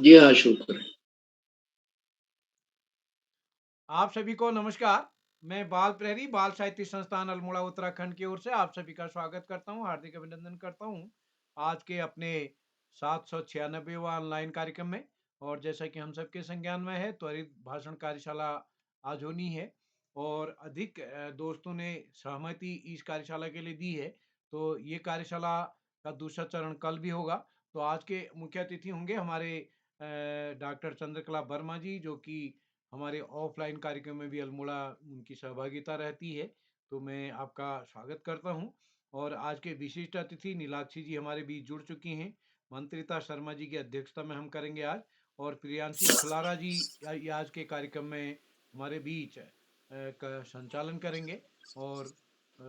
जी हाँ, शुक्र है। आप सभी को नमस्कार। मैं बाल प्रहरी बाल साहित्य संस्थान अल्मोड़ा उत्तराखंड की ओर से आप सभी का स्वागत करता हूं, हार्दिक अभिनंदन करता हूं आज के अपने 796वां ऑनलाइन कार्यक्रम में। और जैसा कि हम सबके संज्ञान में है, त्वरित भाषण कार्यशाला आज होनी है और अधिक दोस्तों ने सहमति इस कार्यशाला के लिए दी है। तो ये कार्यशाला का दूसरा चरण कल भी होगा। तो आज के मुख्य अतिथि होंगे हमारे डॉक्टर चंद्रकला वर्मा जी, जो कि हमारे ऑफलाइन कार्यक्रम में भी अल्मोड़ा उनकी सहभागिता रहती है। तो मैं आपका स्वागत करता हूं। और आज के विशिष्ट अतिथि नीलाक्षी जी हमारे बीच जुड़ चुकी हैं। मंत्रिता शर्मा जी की अध्यक्षता में हम करेंगे आज। और प्रियांशी फुलारा जी आज के कार्यक्रम में हमारे बीच का संचालन करेंगे। और अ,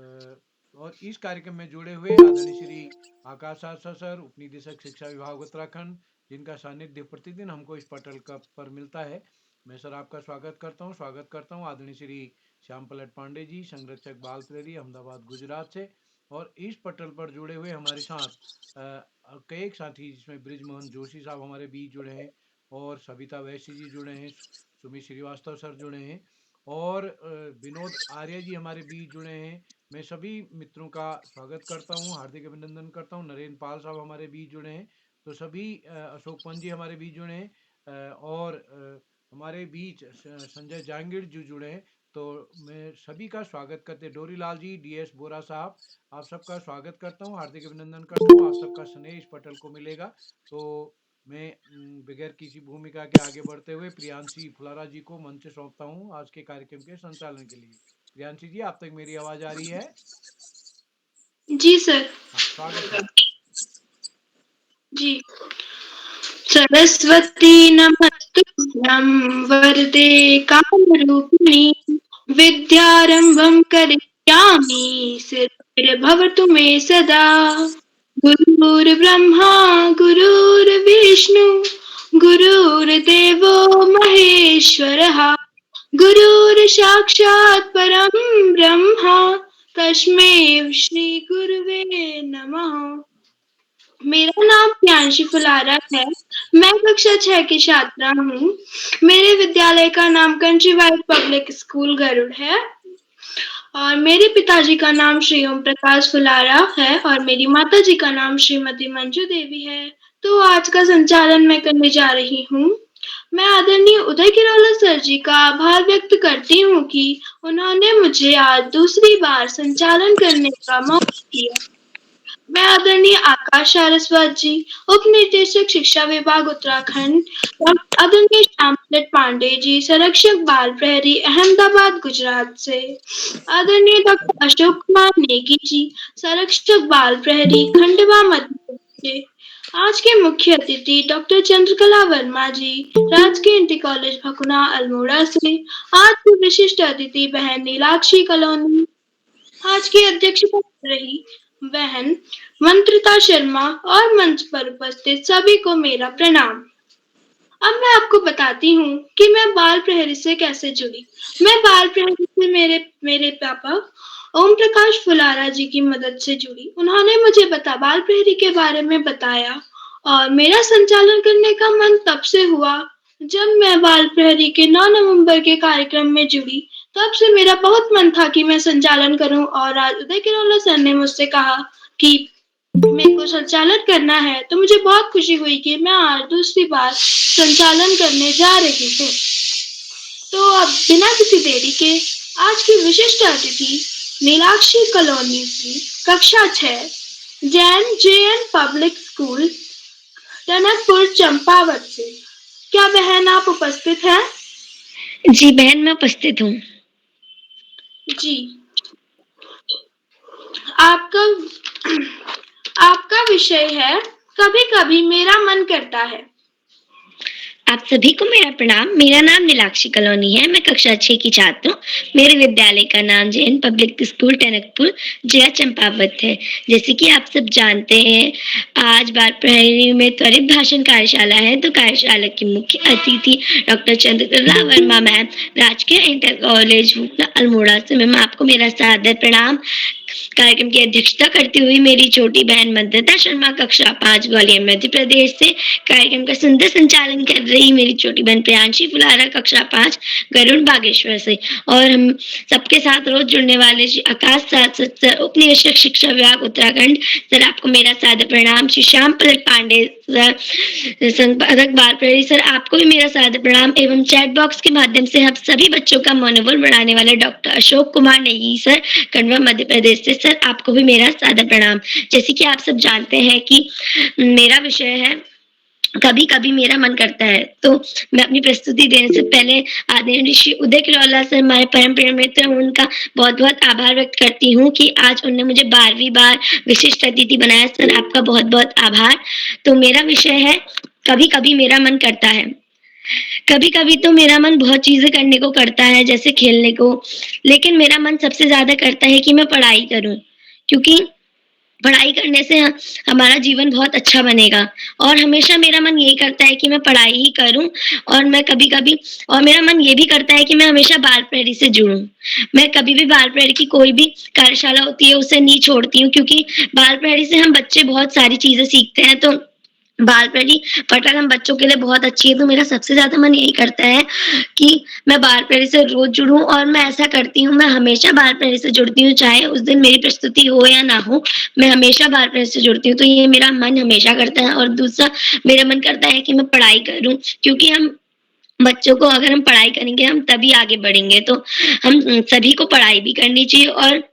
और इस कार्यक्रम में जुड़े हुए आदरणीय श्री आकाश आशा सर, उपनिदेशक शिक्षा विभाग उत्तराखंड, जिनका सानिध्य प्रतिदिन हमको इस पटल का पर मिलता है। मैं सर आपका स्वागत करता हूँ आदरणीय श्री श्याम पलट पांडे जी, संरक्षक बाल प्रहरी अहमदाबाद गुजरात से। और इस पटल पर जुड़े हुए हमारे साथ कई एक साथी, जिसमें ब्रिजमोहन जोशी साहब हमारे बीच जुड़े हैं, और सविता वैश्य जी जुड़े हैं, सुमित श्रीवास्तव सर जुड़े हैं, और विनोद आर्य जी हमारे बीच जुड़े हैं। मैं सभी मित्रों का स्वागत करता हूँ, हार्दिक अभिनंदन करता हूँ। नरेंद्र पाल साहब हमारे बीच जुड़े हैं। तो सभी अशोक पंत जी हमारे बीच जुड़े हैं। और हमारे बीच संजय जहांगीर जी जुड़े हैं। तो मैं सभी का स्वागत करते, डोरी लाल जी, डीएस बोरा साहब, आप सबका स्वागत करता हूँ, हार्दिक अभिनंदन करता हूँ। आप सबका स्नेह इस पटल को मिलेगा। तो मैं बगैर किसी भूमिका के आगे बढ़ते हुए प्रियांशी फुलारा जी को मंच सौंपता हूँ आज के कार्यक्रम के संचालन के लिए। प्रियांशी जी, आप तक मेरी आवाज आ रही है? जी सर। हाँ, स्वागत है आपका। जी। सरस्वती नमस्तुभ्यं वरदे कामरूपिणी विद्यारंभं करिष्यामि सिद्धिर्भवतु मे सदा। गुरुर्ब्रह्मा गुरुर्विष्णु गुरुर्देवो महेश्वरः गुरुर्साक्षात् परं ब्रह्म तस्मै श्री गुरुवे नमः। मेरा नाम प्रियांशी फुलारा है। मैं कक्षा 6 की छात्रा हूँ। मेरे विद्यालय का नाम कंट्रीवाइड पब्लिक स्कूल गरुड़ है और मेरे पिताजी का नाम श्री ओम प्रकाश फुलारा है और मेरी माता जी का नाम श्रीमती मंजू देवी है। तो आज का संचालन मैं करने जा रही हूँ। मैं आदरणीय उदय किरोला सर जी का आभार व्यक्त करती हूँ कि उन्होंने मुझे आज दूसरी बार संचालन करने का मौका दिया। मैं आदरणीय आकाश सारस्वत जी, उप निदेशक शिक्षा विभाग उत्तराखंड, और आदरणीय श्यामलत पांडे जी, संरक्षक बाल प्रहरी अहमदाबाद गुजरात से, आदरणीय डॉक्टर अशोक कुमार नेगी जी, संरक्षक बाल प्रहरी खंडवा मध्य प्रदेश से, आज के मुख्य अतिथि डॉक्टर चंद्रकला वर्मा जी, राजकीय इंटर कॉलेज भकुना अल्मोड़ा से, आज की विशिष्ट अतिथि बहन नीलाक्षी कलोनी, आज की अध्यक्षता कर रही बहन मंत्रिता शर्मा और मंच पर उपस्थित सभी को मेरा प्रणाम। अब मैं आपको बताती हूँ कि मैं बाल प्रहरी से कैसे जुड़ी। मैं बाल प्रहरी से मेरे पापा ओम प्रकाश फुलारा जी की मदद से जुड़ी। उन्होंने मुझे बाल प्रहरी के बारे में बताया और मेरा संचालन करने का मन तब से हुआ जब मैं बाल प्रहरी के 9 नवंबर के कार्यक्रम में जुड़ी। तब से मेरा बहुत मन था कि मैं संचालन करूं और आज उदय किरोला सर ने मुझसे कहा कि मेरे को संचालन करना है, तो मुझे बहुत खुशी हुई कि मैं आज दूसरी बार संचालन करने जा रही हूँ। तो अब बिना किसी देरी के आज की विशिष्ट अतिथि नीलाक्षी कॉलोनी की कक्षा 6 Jain JN public school Tanakpur Champawat से। क्या बहन आप उपस्थित हैं? जी बहन, मैं उपस्थित हूँ। जी। आपका आपका विषय है कभी कभी मेरा मन करता है। आप सभी को मेरा प्रणाम। मेरा नाम नीलाक्षी कलोनी है। मैं कक्षा 6 की छात्र हूँ। मेरे विद्यालय का नाम जैन पब्लिक स्कूल टनकपुर जिला चंपावत है। जैसे कि आप सब जानते हैं, आज बाल प्रहरी में त्वरित भाषण कार्यशाला है। तो कार्यशाला की मुख्य अतिथि डॉक्टर चंद्रकला वर्मा मैम, राजकीय इंटर कॉलेज अल्मोड़ा से। मैम, आपको मेरा सादर प्रणाम। कार्यक्रम की अध्यक्षता करती हुई मेरी छोटी बहन मंत्रता शर्मा कक्षा 5 ग्वालियर मध्य प्रदेश से। कार्यक्रम का सुंदर संचालन कर रही मेरी छोटी बहन प्रियांशी फुलारा कक्षा 5 गरुड़ बागेश्वर से। और हम सबके साथ रोज जुड़ने वाले श्री आकाश साथ सर, उप निरीक्षक शिक्षा विभाग उत्तराखंड सर, आपको मेरा सादर प्रणाम। श्री श्याम पलक पांडे सर, संपादक बाल प्रहरी सर, आपको भी मेरा सादर प्रणाम। एवं चैट बॉक्स के माध्यम से हम सभी बच्चों का मनोबल बढ़ाने वाले डॉक्टर अशोक कुमार नेगी सर, खंडवा मध्य प्रदेश से। सर, आपको भी मेरा सादर प्रणाम। जैसे कि आप सब जानते हैं कि मेरा विषय है कभी कभी मेरा मन करता है, तो मैं अपनी प्रस्तुति देने से पहले आदरणीय श्री उदय किरौला सर, हमारे परम प्रिय मित्र, उनका बहुत बहुत आभार व्यक्त करती हूँ कि आज उन्होंने मुझे 12वीं बार विशिष्ट अतिथि बनाया। सर, आपका बहुत बहुत आभार। तो मेरा विषय है कभी कभी मेरा मन करता है। कभी कभी तो मेरा मन बहुत चीजें करने को करता है, जैसे खेलने को, लेकिन मेरा मन सबसे ज्यादा करता है कि मैं पढ़ाई करूं, क्योंकि पढ़ाई करने से हमारा जीवन बहुत अच्छा बनेगा। और हमेशा मेरा मन यही करता है कि मैं पढ़ाई ही करूं। और मैं कभी कभी और मेरा मन ये भी करता है कि मैं हमेशा बाल प्रहरी से जुड़ूं। मैं कभी भी बाल प्रहरी की कोई भी कार्यशाला होती है उसे नहीं छोड़ती हूँ, क्योंकि बाल प्रहरी से हम बच्चे बहुत सारी चीजें सीखते हैं। तो बाल प्रहरी पठन हम बच्चों के लिए बहुत अच्छी है। तो मेरा सबसे ज्यादा मन यही करता है कि मैं बाल प्रहरी से रोज जुड़ूं, और मैं ऐसा करती हूँ। मैं हमेशा बाल प्रहरी से जुड़ती हूँ, चाहे उस दिन मेरी प्रस्तुति हो या ना हो, मैं हमेशा बाल प्रहरी से जुड़ती हूँ। तो ये मेरा मन हमेशा करता है। और दूसरा, मेरा मन करता है कि मैं पढ़ाई करूं, क्योंकि हम बच्चों को अगर हम पढ़ाई करेंगे हम तभी आगे बढ़ेंगे। तो हम सभी को पढ़ाई भी करनी चाहिए। और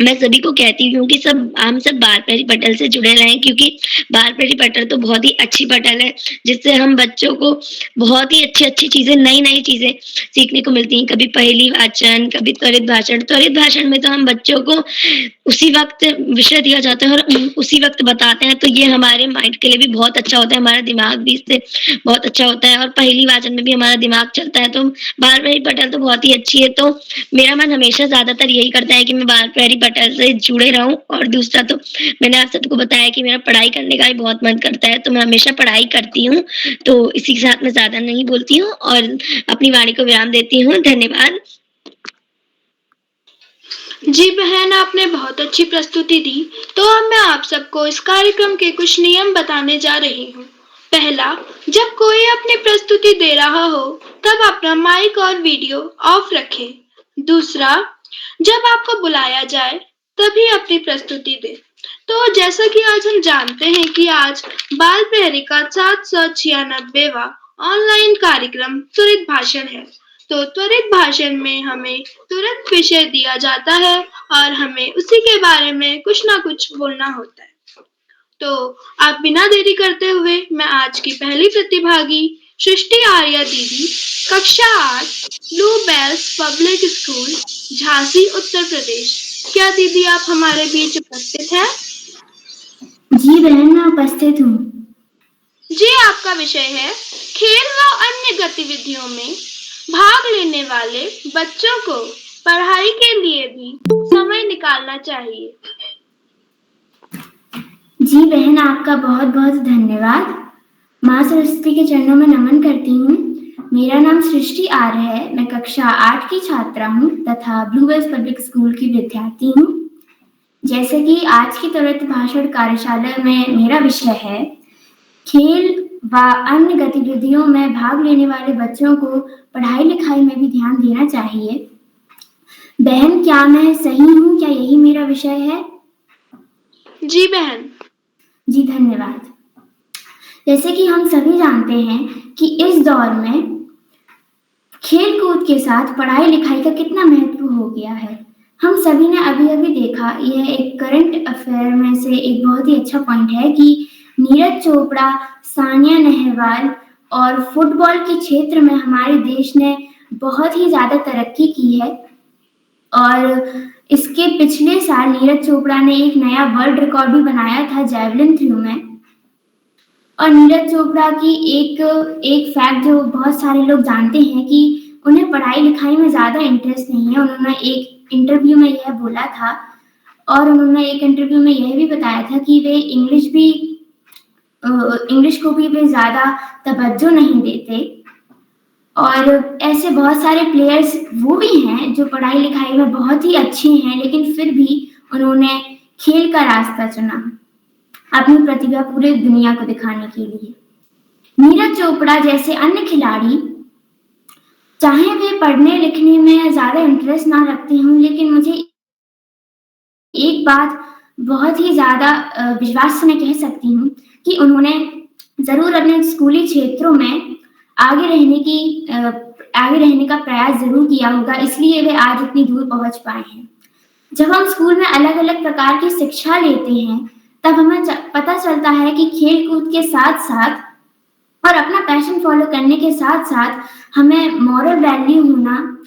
मैं सभी को कहती हूँ कि हम सब बाल प्रहरी पटल से जुड़े रहें, क्योंकि बाल प्रहरी पटल तो बहुत ही अच्छी पटल है, जिससे हम बच्चों को बहुत ही अच्छी चीजें, नई चीजें सीखने को मिलती हैं। कभी पहेली वाचन, कभी त्वरित भाषण। त्वरित भाषण में तो हम बच्चों को उसी वक्त विषय दिया जाता है और उसी वक्त बताते हैं, तो ये हमारे माइंड के लिए भी बहुत अच्छा होता है, हमारा दिमाग भी इससे बहुत अच्छा होता है। और पहेली वाचन में भी हमारा दिमाग चलता है। तो बाल प्रहरी पटल तो बहुत ही अच्छी है। तो मेरा मन हमेशा ज्यादातर यही करता है कि मैं बाल प्रहरी पटल से जुड़े रहूं। और दूसरा, तो मैंने आप सबको बताया कि मेरा पढ़ाई करने का भी बहुत मन करता है, तो मैं हमेशा पढ़ाई करती हूँ। तो इसी के साथ मैं ज्यादा नहीं बोलती हूँ और अपनी वाणी को विराम देती हूँ। धन्यवाद। जी बहन, आपने बहुत अच्छी प्रस्तुति दी। तो अब मैं आप सबको इस कार्यक्रम के कुछ नियम बताने जा रही हूँ। पहला, जब कोई अपनी प्रस्तुति दे रहा हो तब अपना माइक और वीडियो ऑफ रखें। दूसरा, जब आपको बुलाया जाए तभी अपनी प्रस्तुति दें। तो जैसा कि आज हम जानते हैं कि आज बाल प्रहरी का 796वां ऑनलाइन कार्यक्रम त्वरित भाषण है। तो त्वरित भाषण में हमें तुरंत विषय दिया जाता है और हमें उसी के बारे में कुछ ना कुछ बोलना होता है। तो आप बिना देरी करते हुए मैं आज की पहली प्रतिभागी सृष्टि आर्या दीदी, कक्षा 8, blue bells public school, Jhansi, Uttar Pradesh. क्या दीदी आप हमारे बीच उपस्थित हैं? जी बहन, मैं उपस्थित हूँ। जी, आपका विषय है खेल व अन्य गतिविधियों में भाग लेने वाले बच्चों को पढ़ाई के लिए भी समय निकालना चाहिए। जी बहन, आपका बहुत बहुत धन्यवाद। माँ सरस्वती के चरणों में नमन करती हूँ। मेरा नाम सृष्टि आर्य है। मैं कक्षा 8 की छात्रा हूँ तथा ब्लू बेल्स पब्लिक स्कूल की विद्यार्थी हूँ। जैसे कि आज की त्वरित भाषण कार्यशाला में मेरा विषय है खेल व अन्य गतिविधियों में भाग लेने वाले बच्चों को पढ़ाई लिखाई में भी ध्यान देना चाहिए। बहन, क्या मैं सही हूँ? क्या यही मेरा विषय है? जी बहन। जी धन्यवाद। जैसे कि हम सभी जानते हैं कि इस दौर में खेल कूद के साथ पढ़ाई लिखाई का कितना महत्व हो गया है। हम सभी ने अभी अभी देखा, यह एक करंट अफेयर में से एक बहुत ही अच्छा पॉइंट है कि नीरज चोपड़ा, सानिया नेहवाल और फुटबॉल के क्षेत्र में हमारे देश ने बहुत ही ज्यादा तरक्की की है। और इसके पिछले साल नीरज चोपड़ा ने एक नया वर्ल्ड रिकॉर्ड भी बनाया था जैवलिन थ्रो में। और नीरज चोपड़ा की एक फैक्ट जो बहुत सारे लोग जानते हैं कि उन्हें पढ़ाई लिखाई में ज्यादा इंटरेस्ट नहीं है। उन्होंने एक इंटरव्यू में यह बोला था, और उन्होंने एक इंटरव्यू में यह भी बताया था कि वे इंग्लिश को भी वे ज्यादा तवज्जो नहीं देते। और ऐसे बहुत सारे प्लेयर्स वो भी हैं जो पढ़ाई लिखाई में बहुत ही अच्छे हैं, लेकिन फिर भी उन्होंने खेल का रास्ता चुना, अपनी प्रतिभा पूरी दुनिया को दिखाने के लिए। नीरज चोपड़ा जैसे अन्य खिलाड़ी, चाहे वे पढ़ने लिखने में ज़्यादा इंटरेस्ट ना रखते हों, लेकिन मुझे एक बात बहुत ही ज़्यादा विश्वास से मैं कह सकती हूँ कि उन्होंने ज़रूर अपने स्कूली क्षेत्रों में आगे रहने का प्रयास ज़रूर किया होगा, इसलिए वे आज इतनी दूर पहुँच पाए हैं। जब हम स्कूल में अलग-अलग प्रकार की शिक्षा लेते हैं, तब हमें पता चलता है कि खेल-कूद के साथ-साथ और अपना पैशन फॉलो करने के साथ-साथ हमें मॉरल वैल्यू होना,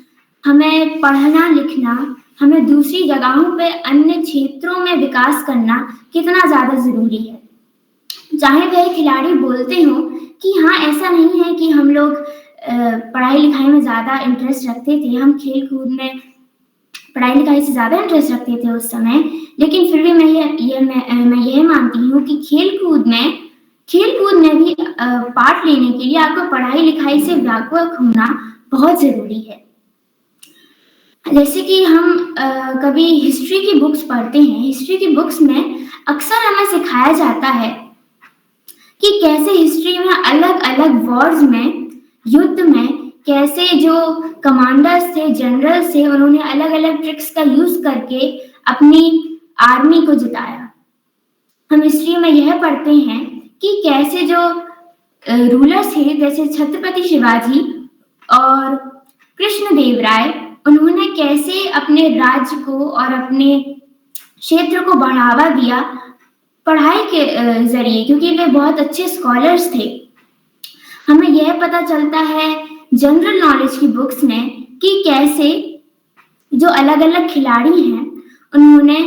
हमें पढ़ना-लिखना, हमें दूसरी जगहों पे अन्य क्षेत्रों में विकास करना कितना ज़्यादा ज़रूरी है। चाहे वह खिलाड़ी बोलते हों कि हाँ, ऐसा नहीं है कि हम लोग पढ़ाई-लिखाई में ज़्यादा इंटरेस्ट रखते थे, हम खेल-कूद में पढ़ाई-लिखाई से ज़्यादा इंटरेस्ट रखते थे उस समय, लेकिन फिर भी मैं यह मानती हूँ कि खेल-कूद में भी पार्ट लेने के लिए आपको पढ़ाई-लिखाई से वाक़फ़ होना बहुत ज़रूरी है। जैसे कि हम कभी हिस्ट्री की बुक्स पढ़ते हैं, हिस्ट्री की बुक्स में अक्सर हमें सिखाया जाता है कि कैसे हिस्ट्री में अलग-अलग वॉर्स में, युद्ध में कैसे जो कमांडर्स थे, जनरल्स थे, उन्होंने अलग-अलग ट्रिक्स का यूज़ करके अपनी आर्मी को जिताया। हम हिस्ट्री में यह पढ़ते हैं कि कैसे जो रूलर्स थे, जैसे छत्रपति शिवाजी और कृष्णदेवराय, उन्होंने कैसे अपने राज्य को और अपने क्षेत्र को बढ़ावा दिया पढ़ाई के ज़रिए, क्योंकि वे बहुत अच्छे स्कॉलर्स थे। हमें यह पता चलता है जनरल नॉलेज की बुक्स में कि कैसे जो अलग-अलग खिलाड़ी हैं, उन्होंने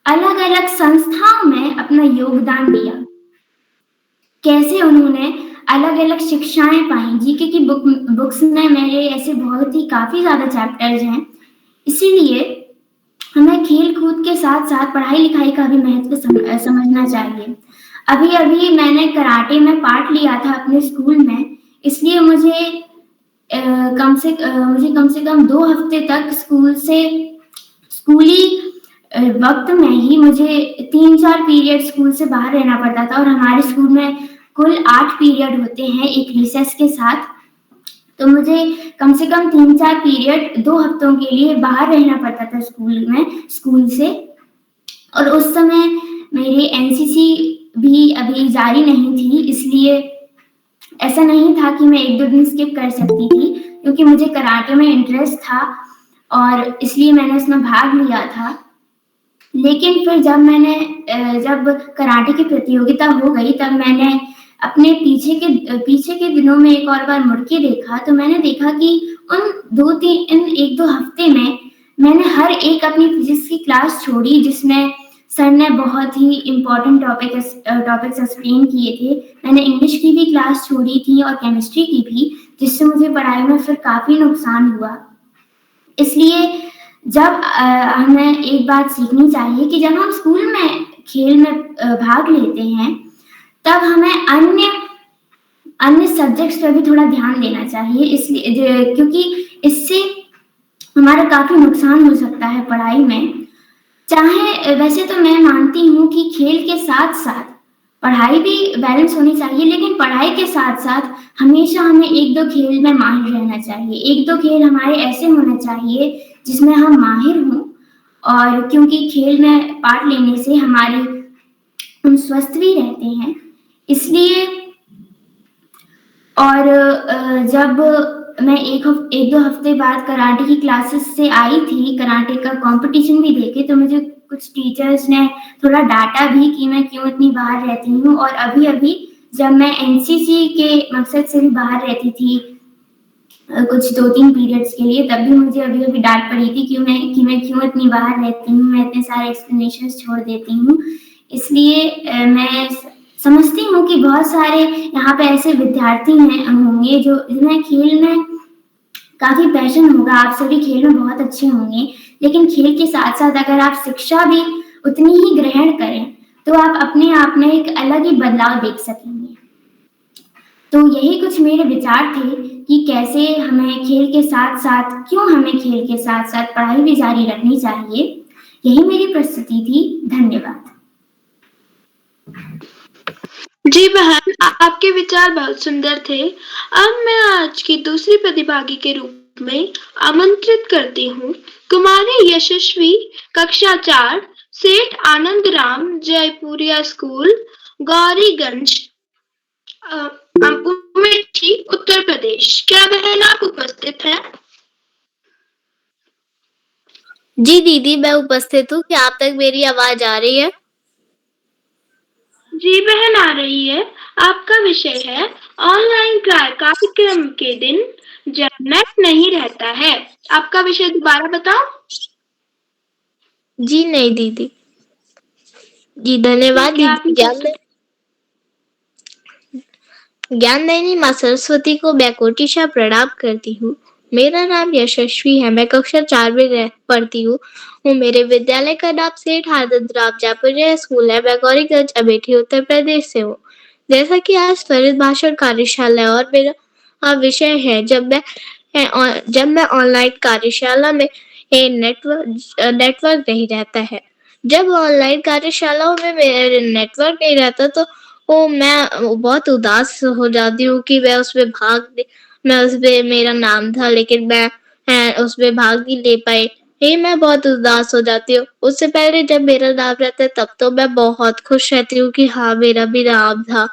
अलग-अलग संस्थाओं में अपना योगदान दिया। कैसे उन्होंने अलग-अलग शिक्षाएँ पाई। जीके की बुक्स में मेरे ऐसे बहुत ही काफ़ी ज़्यादा चैप्टर्स हैं। इसीलिए हमें खेल-कूद के साथ-साथ पढ़ाई-लिखाई का भी महत्व समझना चाहिए। अभी-अभी मैंने कराटे में पार्ट लिया था अपने स्कूल में, इसलिए मुझे कम से कम 2 हफ्ते तक स्कूली वक़्त में ही मुझे 3-4 पीरियड स्कूल से बाहर रहना पड़ता था, और हमारे स्कूल में कुल 8 पीरियड होते हैं एक रिसेस के साथ। तो मुझे कम से कम 3-4 पीरियड 2 हफ्तों के लिए बाहर रहना पड़ता था स्कूल से, और उस समय मेरी एनसीसी भी अभी जारी नहीं थी, इसलिए ऐसा नहीं था कि मैं 1-2 दिन स्किप कर सकती थी, क्योंकि मुझे कराटे में इंटरेस्ट था और इसलिए मैंने उसमें भाग लिया था। लेकिन फिर जब कराटे की प्रतियोगिता हो गई, तब मैंने अपने पीछे के दिनों में एक और बार मुड़ के देखा, तो मैंने देखा कि इन 1-2 हफ्ते में मैंने हर एक अपनी फिजिक्स की क्लास छोड़ी, जिसमें सर ने बहुत ही इम्पोर्टेंट टॉपिक्स एक्सप्लेन किए थे। मैंने इंग्लिश की भी क्लास छोड़ी थी और केमिस्ट्री की भी, जिससे मुझे पढ़ाई में फिर काफ़ी नुकसान हुआ। इसलिए जब हमें एक बात सीखनी चाहिए कि जब हम स्कूल में खेल में भाग लेते हैं, तब हमें अन्य सब्जेक्ट्स पर भी थोड़ा ध्यान देना चाहिए, इसलिए क्योंकि इससे हमारा काफ़ी नुकसान हो सकता है पढ़ाई में। वैसे तो मैं मानती हूँ कि खेल के साथ-साथ पढ़ाई भी बैलेंस होनी चाहिए, लेकिन पढ़ाई के साथ-साथ हमेशा हमें 1-2 खेल में माहिर रहना चाहिए। 1-2 खेल हमारे ऐसे होने चाहिए जिसमें हम माहिर हों, और क्योंकि खेल में पार्ट लेने से हम स्वस्थ भी रहते हैं। इसलिए और जब मैं 1-2 हफ्ते बाद कराटे की क्लासेस से आई थी, कराटे का कॉम्पिटिशन भी देखे, तो मुझे कुछ टीचर्स ने थोड़ा डाँटा भी कि मैं क्यों इतनी बाहर रहती हूँ। और अभी-अभी जब मैं एनसीसी के मकसद से भी बाहर रहती थी कुछ 2-3 पीरियड्स के लिए, तब भी मुझे अभी-अभी डाँट पड़ी थी कि मैं क्यों इतनी बाहर रहती हूँ, मैं इतने सारे एक्सप्लेनेशंस छोड़ देती हूँ। इसलिए मैं समझती हूँ कि बहुत सारे यहाँ पे ऐसे विद्यार्थी होंगे जिन्हें खेल में काफ़ी पैशन होगा, आप सभी खेल में बहुत अच्छे होंगे, लेकिन खेल के साथ-साथ अगर आप शिक्षा भी उतनी ही ग्रहण करें, तो आप अपने आप में एक अलग ही बदलाव देख सकेंगे। तो यही कुछ मेरे विचार थे कि कैसे क्यों हमें खेल के साथ-साथ पढ़ाई भी जारी रखनी चाहिए। यही मेरी प्रस्तुति थी। धन्यवाद। जी बहन, आपके विचार बहुत सुंदर थे। अब मैं आज की दूसरी प्रतिभागी के रूप में आमंत्रित करती हूँ कुमारी यशस्वी, कक्षा 4, सेठ आनंद राम जयपुरिया स्कूल, गौरीगंज, अमेठी, उत्तर प्रदेश। क्या बहन आप उपस्थित हैं? जी दीदी, मैं उपस्थित हूँ। क्या आप तक मेरी आवाज आ रही है? जी बहन, आ रही है। आपका विषय है ऑनलाइन कार्यक्रम के दिन जब नेट नहीं रहता है। आपका विषय दोबारा बताओ। जी नहीं दीदी। जी धन्यवाद ठीक है, दीदी। ज्ञानदायिनी माँ सरस्वती को मैं कोटिशा प्रणाम करती हूँ। मेरा नाम यशस्वी है। मैं कक्षा 4 में पढ़ती हूँ। मेरे विद्यालय का नाम सेठ आनंद राम जयपुरिया स्कूल है। मैं गौरीगंज, अमेठी, उत्तर प्रदेश से हूँ। जैसा कि आज त्वरित भाषण कार्यशाला है और मेरा विषय है जब मैं ऑनलाइन कार्यशाला में नेटवर्क नहीं रहता है। जब ऑनलाइन कार्यशालाओं में मेरा नेटवर्क नहीं रहता तो मैं बहुत उदास हो जाती हूँ कि मैं उसमें मेरा नाम था लेकिन मैं उसमें भाग नहीं ले पाई। यही मैं बहुत उदास हो जाती हूँ। उससे पहले जब मेरा नाम रहता है तब तो मैं बहुत खुश रहती हूँ कि हाँ मेरा भी नाम था।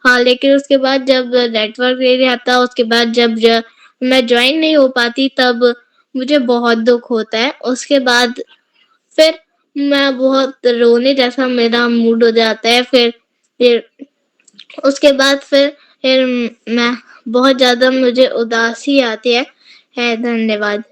हाँ, लेकिन उसके बाद जब नेटवर्क नहीं रहता, उसके बाद जब मैं ज्वाइन नहीं हो पाती तब मुझे बहुत दुख होता है। उसके बाद फिर मैं बहुत रोने जैसा मेरा मूड हो जाता है। फिर उसके बाद फिर मैं बहुत ज्यादा मुझे उदासी आती है। धन्यवाद।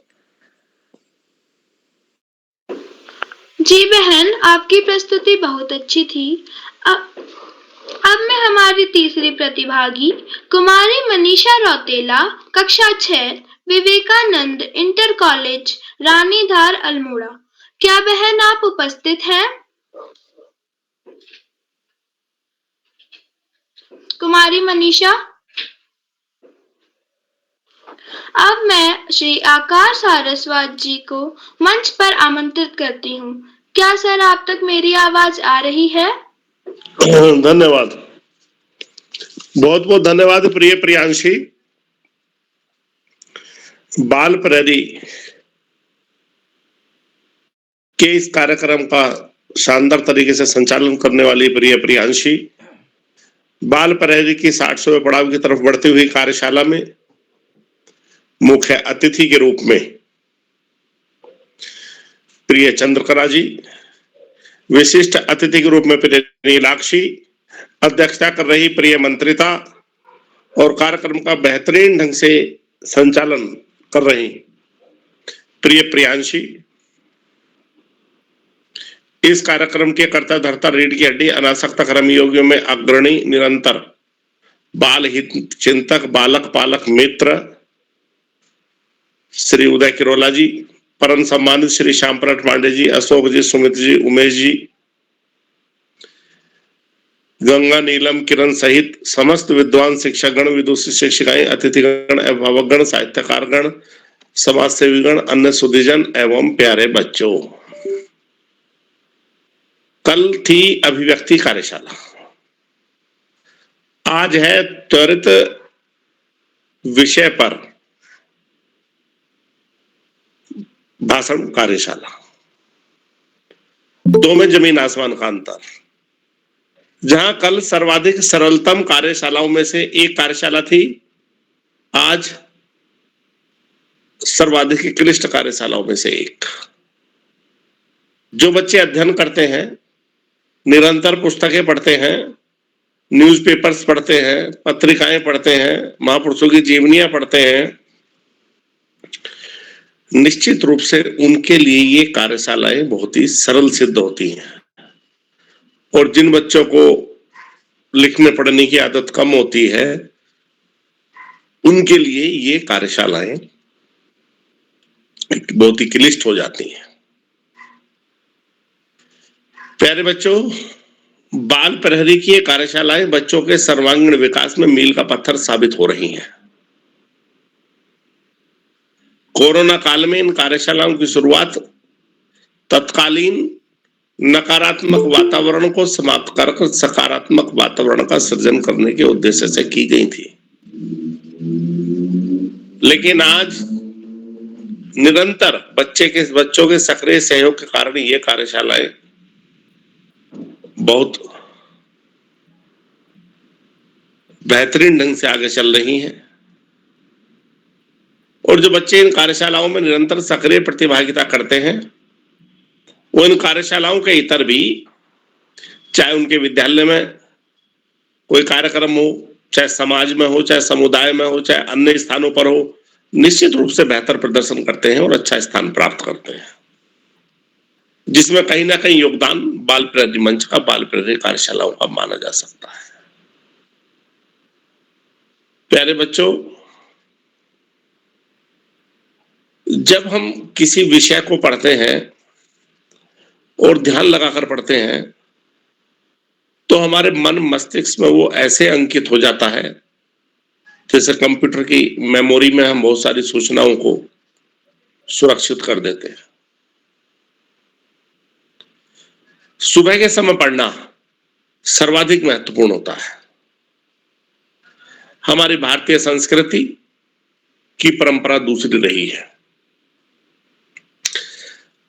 जी बहन, आपकी प्रस्तुति बहुत अच्छी थी। अब मैं हमारी तीसरी प्रतिभागी कुमारी मनीषा रौतेला, कक्षा 6, विवेकानंद इंटर कॉलेज, रानीधार, अल्मोड़ा। क्या बहन आप उपस्थित हैं? कुमारी मनीषा। अब मैं श्री आकाश सारस्वत जी को मंच पर आमंत्रित करती हूँ। क्या सर आप तक मेरी आवाज आ रही है? धन्यवाद, बहुत बहुत धन्यवाद प्रिय प्रियांशी। बाल प्रहरी के इस कार्यक्रम का शानदार तरीके से संचालन करने वाली प्रिय प्रियांशी, बाल प्रहरी की 60वें पड़ाव की तरफ बढ़ती हुई कार्यशाला में मुख्य अतिथि के रूप में प्रिय चंद्रकला जी, विशिष्ट अतिथि के रूप में प्रिय नीलाक्षी, अध्यक्षता कर रही प्रिय मंत्रिता और कार्यक्रम का बेहतरीन ढंग से संचालन कर रही प्रिय प्रियांशी, इस कार्यक्रम के कर्ता धर्ता रीढ़ की हड्डी अनासक्त कर्मयोगियों में अग्रणी निरंतर बाल हित चिंतक बालक पालक मित्र श्री उदय किरोला जी, परम सम्मानित श्री श्यामप्रट पांडे जी, अशोक जी, सुमित जी, उमेश जी, गंगा नीलम किरण सहित समस्त विद्वान शिक्षकगण, विदुषी शिक्षिकाएं, अतिथिगण एवं भावकगण, साहित्यकारगण, समाज सेवीगण, अन्य सुधीजन एवं प्यारे बच्चों, कल थी अभिव्यक्ति कार्यशाला, आज है त्वरित विषय पर भाषण कार्यशाला। दो में जमीन आसमान का अंतर। जहां कल सर्वाधिक सरलतम कार्यशालाओं में से एक कार्यशाला थी, आज सर्वाधिक क्लिष्ट कार्यशालाओं में से एक। जो बच्चे अध्ययन करते हैं, निरंतर पुस्तकें पढ़ते हैं, न्यूज़पेपर्स पढ़ते हैं, पत्रिकाएं पढ़ते हैं, महापुरुषों की जीवनियां पढ़ते हैं, निश्चित रूप से उनके लिए ये कार्यशालाएं बहुत ही सरल सिद्ध होती हैं। और जिन बच्चों को लिखने पढ़ने की आदत कम होती है, उनके लिए ये कार्यशालाएं बहुत ही क्लिष्ट हो जाती हैं। प्यारे बच्चों, बाल प्रहरी की ये कार्यशालाएं बच्चों के सर्वांगीण विकास में मील का पत्थर साबित हो रही हैं। कोरोना काल में इन कार्यशालाओं की शुरुआत तत्कालीन नकारात्मक वातावरण को समाप्त कर सकारात्मक वातावरण का सृजन करने के उद्देश्य से की गई थी। लेकिन आज निरंतर बच्चों के सक्रिय सहयोग के कारण ये कार्यशालाएं बहुत बेहतरीन ढंग से आगे चल रही हैं और जो बच्चे इन कार्यशालाओं में निरंतर सक्रिय प्रतिभागिता करते हैं वो इन कार्यशालाओं के इतर भी, चाहे उनके विद्यालय में कोई कार्यक्रम हो, चाहे समाज में हो, चाहे समुदाय में हो, चाहे अन्य स्थानों पर हो, निश्चित रूप से बेहतर प्रदर्शन करते हैं और अच्छा स्थान प्राप्त करते हैं, जिसमें कहीं ना कहीं योगदान बाल प्रेरणी मंच का, बाल प्रेरणी कार्यशालाओं का माना जा सकता है। प्यारे बच्चों, जब हम किसी विषय को पढ़ते हैं और ध्यान लगाकर पढ़ते हैं तो हमारे मन मस्तिष्क में वो ऐसे अंकित हो जाता है जैसे कंप्यूटर की मेमोरी में हम बहुत सारी सूचनाओं को सुरक्षित कर देते हैं। सुबह के समय पढ़ना सर्वाधिक महत्वपूर्ण होता है। हमारी भारतीय संस्कृति की परंपरा दूसरी रही है,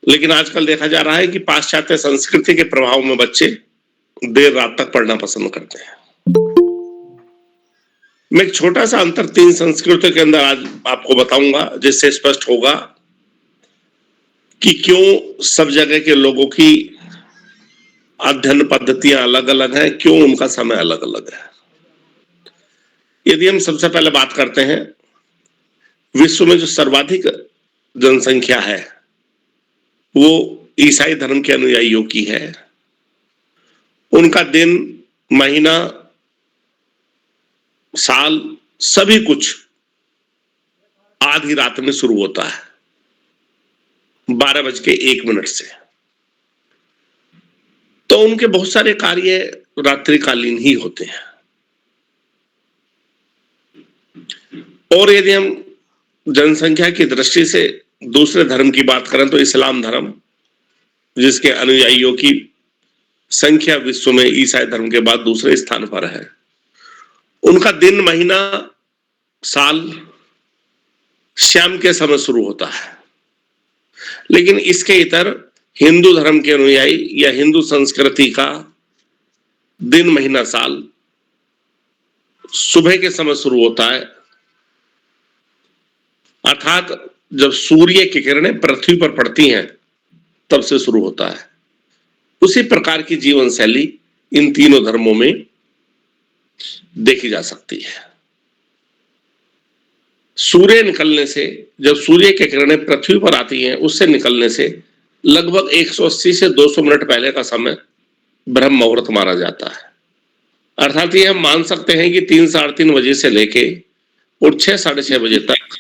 लेकिन आजकल देखा जा रहा है कि पाश्चात्य संस्कृति के प्रभाव में बच्चे देर रात तक पढ़ना पसंद करते हैं। मैं एक छोटा सा अंतर 3 संस्कृतियों के अंदर आज आपको बताऊंगा, जिससे स्पष्ट होगा कि क्यों सब जगह के लोगों की अध्ययन पद्धतियां अलग अलग हैं, क्यों उनका समय अलग अलग है। यदि हम सबसे पहले बात करते हैं, विश्व में जो सर्वाधिक जनसंख्या है वो ईसाई धर्म के अनुयायियों की है। उनका दिन, महीना, साल, सभी कुछ आधी रात में शुरू होता है, 12:01 से। तो उनके बहुत सारे कार्य रात्रिकालीन ही होते हैं। और यदि हम जनसंख्या की दृष्टि से दूसरे धर्म की बात करें तो इस्लाम धर्म, जिसके अनुयायियों की संख्या विश्व में ईसाई धर्म के बाद दूसरे स्थान पर है, उनका दिन, महीना, साल शाम के समय शुरू होता है। लेकिन इसके इतर हिंदू धर्म के अनुयायी या हिंदू संस्कृति का दिन, महीना, साल सुबह के समय शुरू होता है, अर्थात जब सूर्य की किरणें पृथ्वी पर पड़ती हैं तब से शुरू होता है। उसी प्रकार की जीवन शैली इन तीनों धर्मों में देखी जा सकती है। सूर्य निकलने से, जब सूर्य की किरणें पृथ्वी पर आती हैं, उससे निकलने से लगभग 180 से 200 मिनट पहले का समय ब्रह्म मुहूर्त माना जाता है। अर्थात ये हम मान सकते हैं कि 3, 3:30 बजे से लेके और 6, 6:30 बजे तक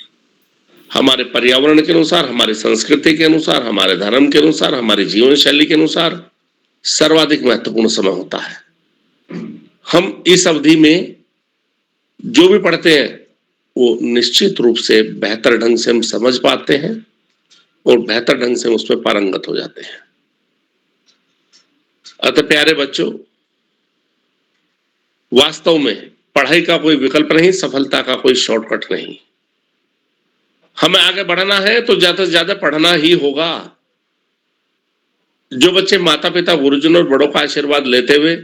हमारे पर्यावरण के अनुसार, हमारी संस्कृति के अनुसार, हमारे धर्म के अनुसार, हमारी जीवन शैली के अनुसार सर्वाधिक महत्वपूर्ण समय होता है। हम इस अवधि में जो भी पढ़ते हैं वो निश्चित रूप से बेहतर ढंग से हम समझ पाते हैं और बेहतर ढंग से उसमें पारंगत हो जाते हैं। अतः प्यारे बच्चों, वास्तव में पढ़ाई का कोई विकल्प नहीं, सफलता का कोई शॉर्टकट नहीं। हमें आगे बढ़ना है तो ज्यादा से ज्यादा पढ़ना ही होगा। जो बच्चे माता पिता, गुरुजनों और बड़ों का आशीर्वाद लेते हुए,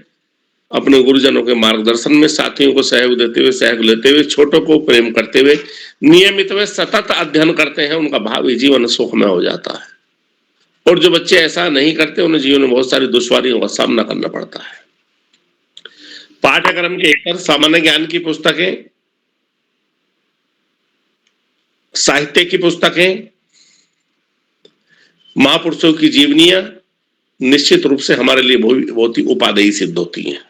अपने गुरुजनों के मार्गदर्शन में साथियों को सहयोग देते हुए, सहयोग लेते हुए, छोटों को प्रेम करते हुए, नियमित व सतत अध्ययन करते हैं, उनका भावी जीवन सुखमय हो जाता है। और जो बच्चे ऐसा नहीं करते, उन्हें जीवन में बहुत सारी दुश्वारियों का सामना करना पड़ता है। पाठ्यक्रम के इतर सामान्य ज्ञान की पुस्तकें, साहित्य की पुस्तकें, महापुरुषों की जीवनियां निश्चित रूप से हमारे लिए बहुत ही उपादेय सिद्ध होती हैं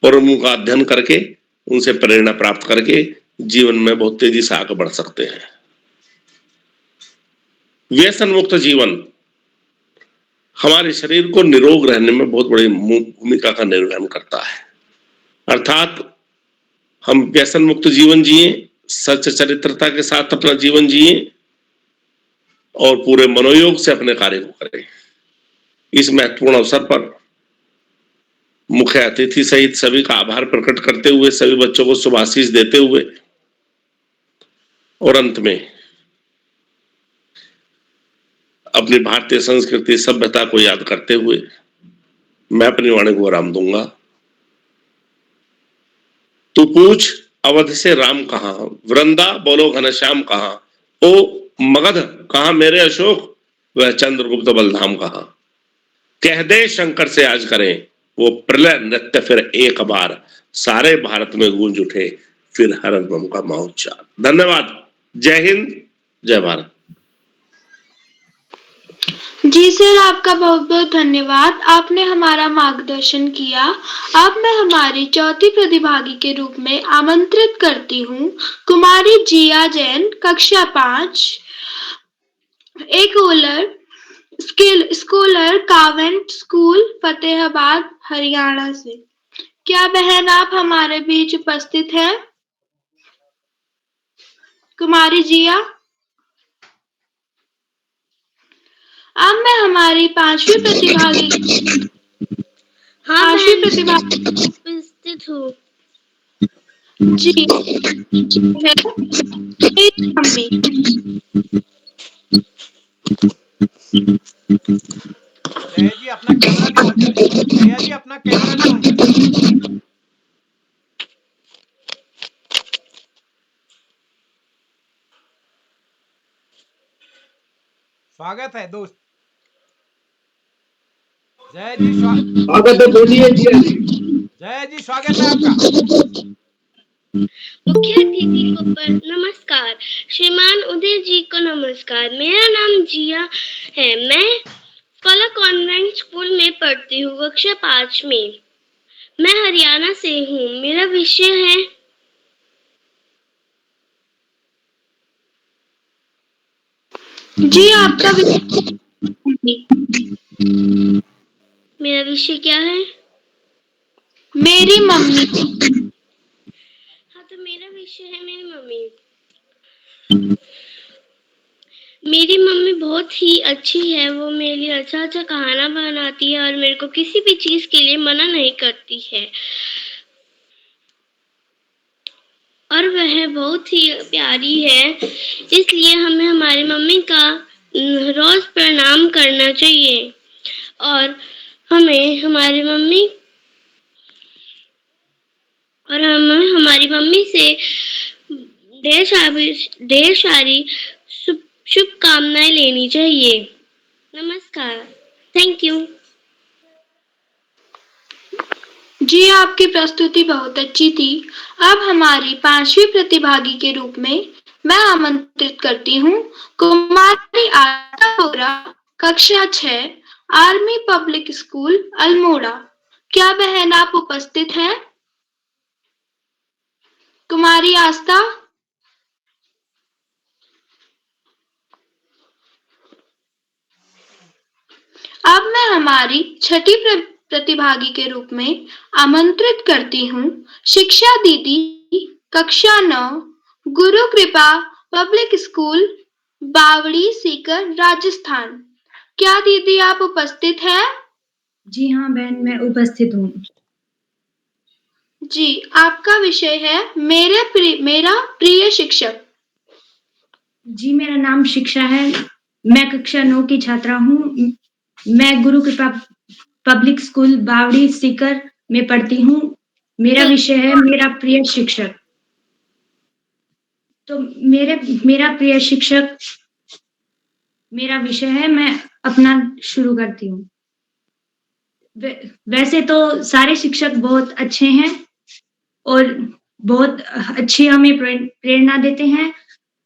और उनका अध्ययन करके, उनसे प्रेरणा प्राप्त करके जीवन में बहुत तेजी से आगे बढ़ सकते हैं। व्यसन मुक्त जीवन हमारे शरीर को निरोग रहने में बहुत बड़ी भूमिका का निर्वहन करता है। अर्थात हम व्यसन मुक्त जीवन जिए, सच्च चरित्रता के साथ अपना जीवन जिए और पूरे मनोयोग से अपने कार्य को करें। इस महत्वपूर्ण अवसर पर मुख्य अतिथि सहित सभी का आभार प्रकट करते हुए, सभी बच्चों को शुभाशीष देते हुए और अंत में अपनी भारतीय संस्कृति सभ्यता को याद करते हुए मैं अपनी वाणी को विराम दूंगा। तू पूछ अवध से राम कहाँ, वृंदा बोलो घनश्याम कहाँ, ओ मगध कहाँ मेरे अशोक, वह चंद्रगुप्त बलधाम कहाँ। कह दे शंकर से आज करें वो प्रलय नृत्य फिर एक बार, सारे भारत में गूंज उठे फिर हर album का महोच्चार। धन्यवाद। जय हिंद, जय भारत। जी सर, आपका बहुत बहुत धन्यवाद। आपने हमारा मार्गदर्शन किया। अब मैं हमारी चौथी प्रतिभागी के रूप में आमंत्रित करती हूँ कुमारी जिया जैन, कक्षा 5, एक स्कॉलर कावेंट स्कूल, फतेहाबाद, हरियाणा से। क्या बहन आप हमारे बीच उपस्थित हैं? कुमारी जिया। अब मैं हमारी पांचवी प्रतिभागी उपस्थित हूँ। जी है मेरी मम्मी। जया जी अपना कैमरा नहीं ऑन करें। जया जी अपना कैमरा नहीं ऑन करें। स्वागत है दोस्त। जया जी स्वागत है, बोलिए जिया जी। जया जी स्वागत है आपका। मुख्य अतिथि को नमस्कार, श्रीमान उदय जी को नमस्कार। मेरा नाम जिया है, मैं स्कॉलर कॉन्वेंट स्कूल में पढ़ती हूँ, कक्षा 5 में। मैं हरियाणा से हूँ। मेरा विषय है जी आपका मेरा विषय क्या है? मेरी मम्मी। हाँ, तो मेरा विषय है मेरी मम्मी। मेरी मम्मी बहुत ही अच्छी है। वो मेरे लिए अच्छा अच्छा खाना बनाती है और मेरे को किसी भी चीज के लिए मना नहीं करती है, और वह बहुत ही प्यारी है। इसलिए हमें हमारी मम्मी का रोज प्रणाम करना चाहिए और हमें हमारी मम्मी से ढेर सारी शुभकामनाएं लेनी चाहिए। नमस्कार, थैंक यू। जी आपकी प्रस्तुति बहुत अच्छी थी। अब हमारी पांचवी प्रतिभागी के रूप में मैं आमंत्रित करती हूँ कुमारी आस्था बोरा, कक्षा 6, आर्मी पब्लिक स्कूल, अल्मोड़ा। क्या बहन आप उपस्थित हैं? कुमारी आस्था। अब मैं हमारी छठी प्रतिभागी के रूप में आमंत्रित करती हूँ शिक्षा दीदी, कक्षा 9, गुरु कृपा पब्लिक स्कूल, बावड़ी सीकर, राजस्थान। क्या दीदी आप उपस्थित हैं? जी हाँ बहन, मैं उपस्थित हूँ। जी, आपका विषय है मेरा प्रिय शिक्षक। जी, मेरा नाम शिक्षा है। मैं कक्षा 9 की छात्रा हूँ। मैं गुरु कृपा पब्लिक स्कूल बावड़ी सीकर में पढ़ती हूँ। मेरा विषय है मेरा प्रिय शिक्षक। तो मेरा प्रिय शिक्षक मेरा विषय है। मैं अपना शुरू करती हूँ। वैसे तो सारे शिक्षक बहुत अच्छे हैं और बहुत अच्छी हमें प्रेरणा देते हैं,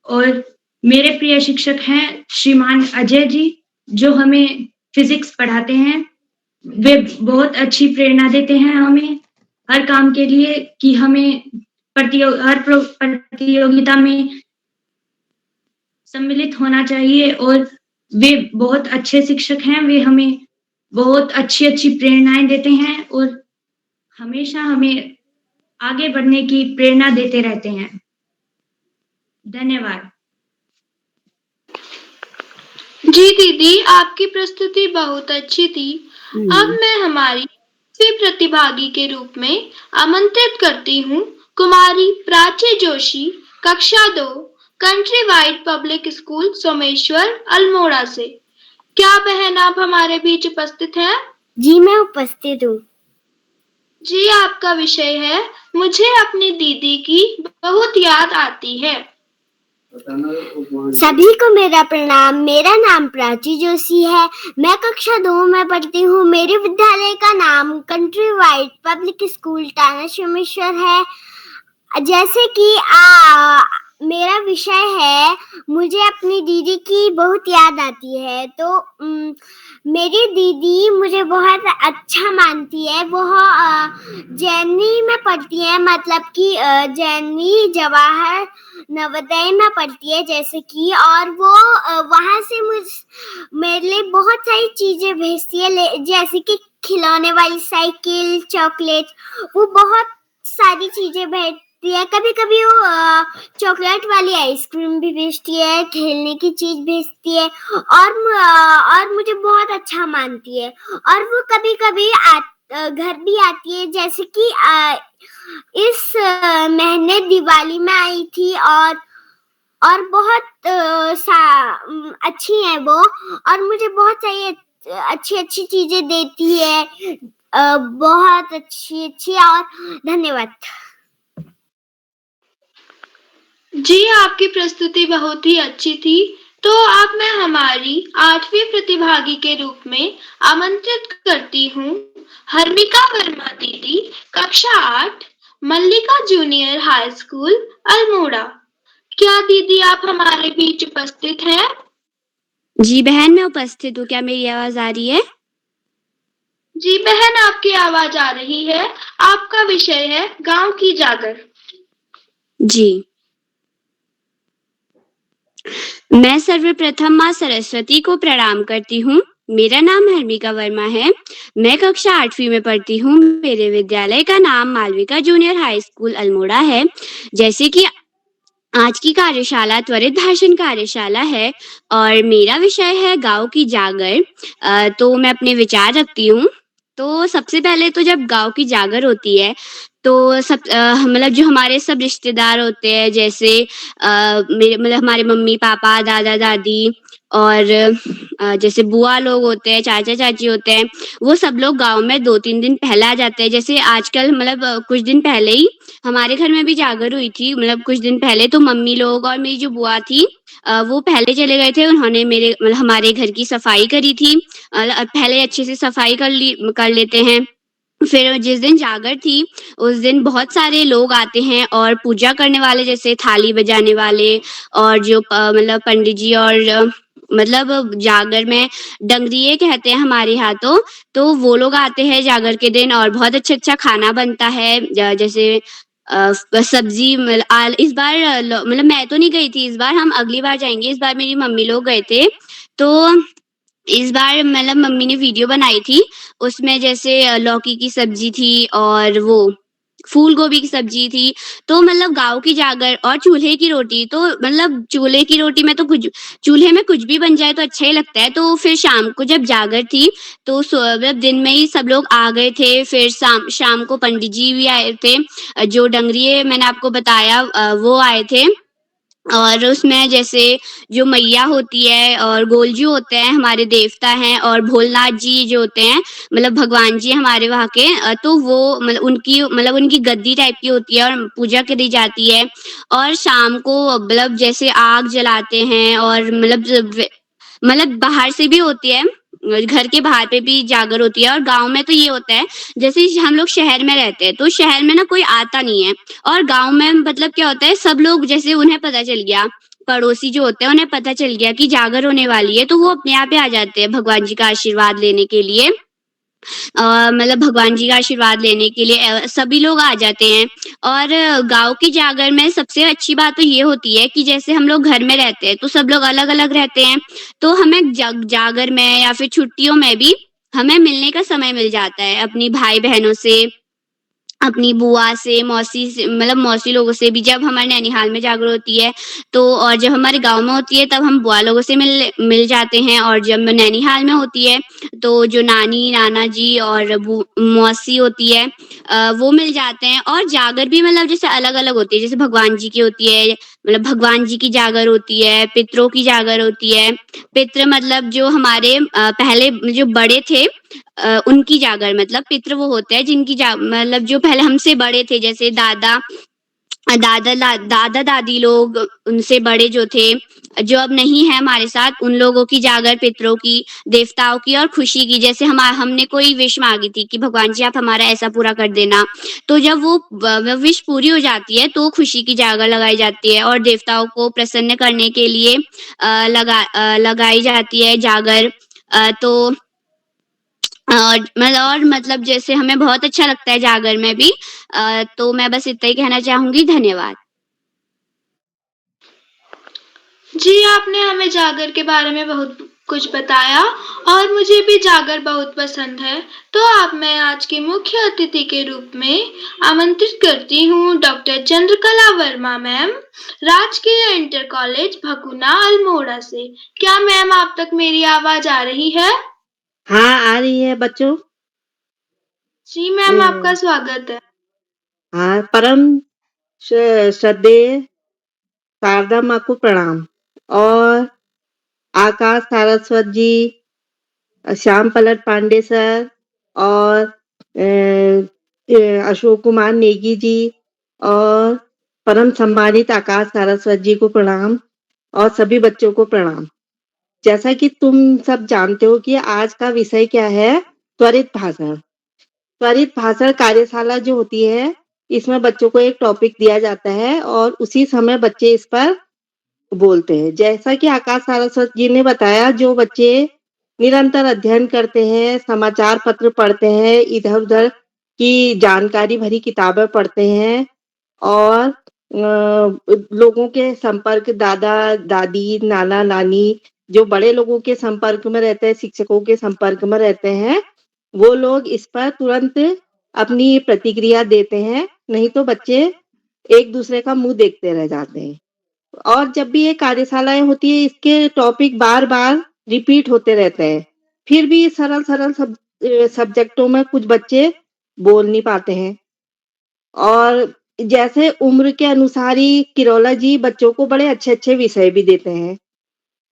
और मेरे प्रिय शिक्षक हैं श्रीमान अजय जी, जो हमें फिजिक्स पढ़ाते हैं। वे बहुत अच्छी प्रेरणा देते हैं हमें हर काम के लिए कि हमें हर प्रतियोगिता में सम्मिलित होना चाहिए, और वे बहुत अच्छे शिक्षक हैं। वे हमें बहुत अच्छी अच्छी प्रेरणाएं देते हैं और हमेशा हमें आगे बढ़ने की प्रेरणा देते रहते हैं। धन्यवाद। जी दीदी, आपकी प्रस्तुति बहुत अच्छी थी। अब मैं हमारी दूसरी प्रतिभागी के रूप में आमंत्रित करती हूँ कुमारी प्राची जोशी, कक्षा 2, country wide public school Someshwar Almora से। क्या बहन आप हमारे बीच उपस्थित हैं? जी मैं उपस्थित हूँ। जी, आपका विषय है मुझे अपनी दीदी की बहुत याद आती है। सभी को मेरा प्रणाम। मेरा नाम प्राची जोशी है। मैं कक्षा 2 में पढ़ती हूँ। मेरे विद्यालय का नाम कंट्री वाइड पब्लिक स्कूल टाना सोमेश्वर है। जैसे कि मेरा विषय है मुझे अपनी दीदी की बहुत याद आती है। तो मेरी दीदी मुझे बहुत अच्छा मानती है। वो जैनी में पढ़ती है, मतलब कि जैनी जवाहर नवोदय में पढ़ती है जैसे कि, और वो वहाँ से मेरे लिए बहुत सारी चीजें भेजती है, जैसे कि खिलौने वाली साइकिल, चॉकलेट, वो बहुत सारी चीजें भेजती है। कभी कभी वो चॉकलेट वाली आइसक्रीम भी भेजती है, खेलने की चीज भेजती है, और मुझे बहुत अच्छा मानती है। और वो कभी कभी घर भी आती है, जैसे कि इस महीने दिवाली में आई थी, और बहुत अच्छी है वो, और मुझे बहुत सारी अच्छी अच्छी चीजें देती है, बहुत अच्छी अच्छी। और धन्यवाद। जी, आपकी प्रस्तुति बहुत ही अच्छी थी। तो अब मैं हमारी 8वीं प्रतिभागी के रूप में आमंत्रित करती हूँ हर्मिका वर्मा दीदी, कक्षा 8, मल्लिका जूनियर हाई स्कूल अल्मोड़ा। क्या दीदी आप हमारे बीच उपस्थित हैं? जी बहन, मैं उपस्थित हूँ। क्या मेरी आवाज आ रही है? जी बहन, आपकी आवाज आ रही है। आपका विषय है गांव की जागर। जी, मैं सर्वप्रथम माँ सरस्वती को प्रणाम करती हूँ। मेरा नाम हर्मिका वर्मा है। मैं कक्षा 8वीं में पढ़ती हूँ। मेरे विद्यालय का नाम Malvika junior high school Almora है। जैसे कि आज की कार्यशाला त्वरित भाषण कार्यशाला है और मेरा विषय है गांव की जागर। तो मैं अपने विचार रखती हूँ। तो सबसे पहले तो जब गांव की जागर होती है तो मतलब जो हमारे सब रिश्तेदार होते हैं, जैसे मेरे मतलब हमारे मम्मी पापा, दादा दादी और जैसे बुआ लोग होते हैं, चाचा चाची होते हैं, वो सब लोग गांव में 2-3 दिन पहले आ जाते हैं। जैसे आजकल मतलब कुछ दिन पहले ही हमारे घर में भी जागर हुई थी, मतलब कुछ दिन पहले। तो मम्मी लोग और मेरी जो बुआ थी वो पहले चले गए थे। उन्होंने मेरे मतलब हमारे घर की सफाई करी थी। पहले अच्छे से सफाई कर लेते हैं। फिर जिस दिन जागर थी उस दिन बहुत सारे लोग आते हैं और पूजा करने वाले, जैसे थाली बजाने वाले और जो मतलब पंडित जी, और मतलब जागर में डंगरिये कहते हैं हमारे यहाँ। तो वो लोग आते हैं जागर के दिन और बहुत अच्छा खाना बनता है। जैसे सब्जी इस बार मतलब मैं तो नहीं गई थी इस बार, हम अगली बार जाएंगे। इस बार मेरी मम्मी लोग गए थे। तो इस बार मतलब मम्मी ने वीडियो बनाई थी, उसमें जैसे लौकी की सब्जी थी और वो फूल गोभी की सब्जी थी। तो मतलब गाँव की जागर और चूल्हे की रोटी, तो मतलब चूल्हे की रोटी में तो चूल्हे में कुछ भी बन जाए तो अच्छा ही लगता है। तो फिर शाम को जब जागर थी तो मतलब दिन में ही सब लोग आ गए थे। फिर शाम को पंडित जी भी आए थे, जो डंगरिये मैंने आपको बताया वो आए थे। और उसमें जैसे जो मैया होती है और गोलजू होते हैं, हमारे देवता हैं, और भोलेनाथ जी जो होते हैं मतलब भगवान जी हमारे वहाँ के, तो वो मतलब उनकी गद्दी टाइप की होती है और पूजा करी जाती है। और शाम को मतलब जैसे आग जलाते हैं, और मतलब बाहर से भी होती है, घर के बाहर पे भी जागर होती है। और गाँव में तो ये होता है, जैसे हम लोग शहर में रहते हैं तो शहर में ना कोई आता नहीं है, और गाँव में मतलब क्या होता है, सब लोग जैसे उन्हें पता चल गया, पड़ोसी जो होते हैं उन्हें पता चल गया कि जागर होने वाली है, तो वो अपने आप ही आ जाते हैं भगवान जी का आशीर्वाद लेने के लिए। मतलब भगवान जी का आशीर्वाद लेने के लिए सभी लोग आ जाते हैं। और गाँव की जागर में सबसे अच्छी बात तो ये होती है कि जैसे हम लोग घर में रहते हैं तो सब लोग अलग-अलग रहते हैं, तो हमें जागर में या फिर छुट्टियों में भी हमें मिलने का समय मिल जाता है अपनी भाई-बहनों से। अपनी बुआ से, मौसी से, मतलब मौसी लोगों से भी, जब हमारे नैनीहाल में जागरण होती है तो, और जब हमारे गाँव में होती है तब हम बुआ लोगों से मिल जाते हैं, और जब नैनीहाल में होती है तो जो नानी, नाना जी और मौसी होती है वो मिल जाते हैं। और जागर भी मतलब जैसे अलग-अलग होती है, जैसे भगवान जी की होती है, मतलब भगवान जी की जागर होती है, पितरों की जागर होती है। पितृ मतलब जो हमारे पहले जो बड़े थे उनकी जागर, मतलब पितृ वो होते हैं जिनकी मतलब जो पहले हमसे बड़े थे, जैसे दादा दादी लोग, उनसे बड़े जो थे, जो अब नहीं है हमारे साथ, उन लोगों की जागर, पितरों की, देवताओं की और खुशी की। जैसे हमने कोई विश मांगी थी कि भगवान जी आप हमारा ऐसा पूरा कर देना, तो जब वो विश पूरी हो जाती है तो खुशी की जागर लगाई जाती है, और देवताओं को प्रसन्न करने के लिए लगाई जाती है जागर। तो और मतलब जैसे हमें बहुत अच्छा लगता है जागर में भी। तो मैं बस इतना ही कहना चाहूँगी। धन्यवाद। जी, आपने हमें जागर के बारे में बहुत कुछ बताया और मुझे भी जागर बहुत पसंद है। तो अब मैं आज के मुख्य अतिथि के रूप में आमंत्रित करती हूँ डॉक्टर चंद्रकला वर्मा मैम, राजकीय इंटर कॉलेज भकुना अल्मोड़ा से। क्या मैम आप तक मेरी आवाज आ रही है? हाँ, आ रही है बच्चों। जी मैम, आपका स्वागत है। हाँ, परम श्रद्धेय शारदा माँ को प्रणाम, और आकाश सारस्वत जी, श्याम पलट पांडे सर, और अशोक कुमार नेगी जी, और परम सम्मानित आकाश सारस्वत जी को प्रणाम, और सभी बच्चों को प्रणाम। जैसा कि तुम सब जानते हो कि आज का विषय क्या है, त्वरित भाषण। त्वरित भाषण कार्यशाला जो होती है, इसमें बच्चों को एक टॉपिक दिया जाता है और उसी समय बच्चे इस पर बोलते हैं। जैसा कि आकाश सारस्वत जी ने बताया, जो बच्चे निरंतर अध्ययन करते हैं, समाचार पत्र पढ़ते हैं, इधर-उधर की जानकारी भरी किताबें पढ़ते हैं, और लोगों के संपर्क, दादा-दादी, नाना-नानी, जो बड़े लोगों के संपर्क में रहते हैं, शिक्षकों के संपर्क में रहते हैं, वो लोग इस पर तुरंत अपनी प्रतिक्रिया देते हैं, नहीं तो बच्चे एक दूसरे का मुंह देखते रह जाते हैं। और जब भी ये कार्यशालाएं होती है, इसके टॉपिक बार-बार रिपीट होते रहते हैं। फिर भी सरल-सरल सब्जेक्टों में कुछ बच्चे बोल नहीं पाते हैं, और जैसे उम्र के अनुसार ही किरोला जी बच्चों को बड़े अच्छे-अच्छे विषय भी देते हैं।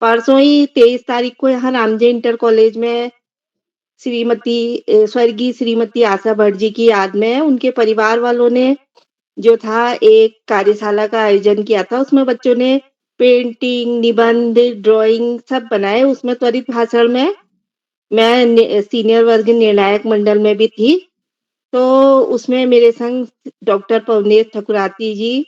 परसों ही 23 तारीख को यहाँ रामजे इंटर कॉलेज में स्वर्गीय श्रीमती आशा भट्ट जी की याद में उनके परिवार वालों ने जो था एक कार्यशाला का आयोजन किया था। उसमें बच्चों ने पेंटिंग, निबंध, ड्राइंग सब बनाए। उसमें त्वरित भाषण में मैं सीनियर वर्ग निर्णायक मंडल में भी थी। तो उसमें मेरे संग डॉक्टर पवनेश ठकुराती जी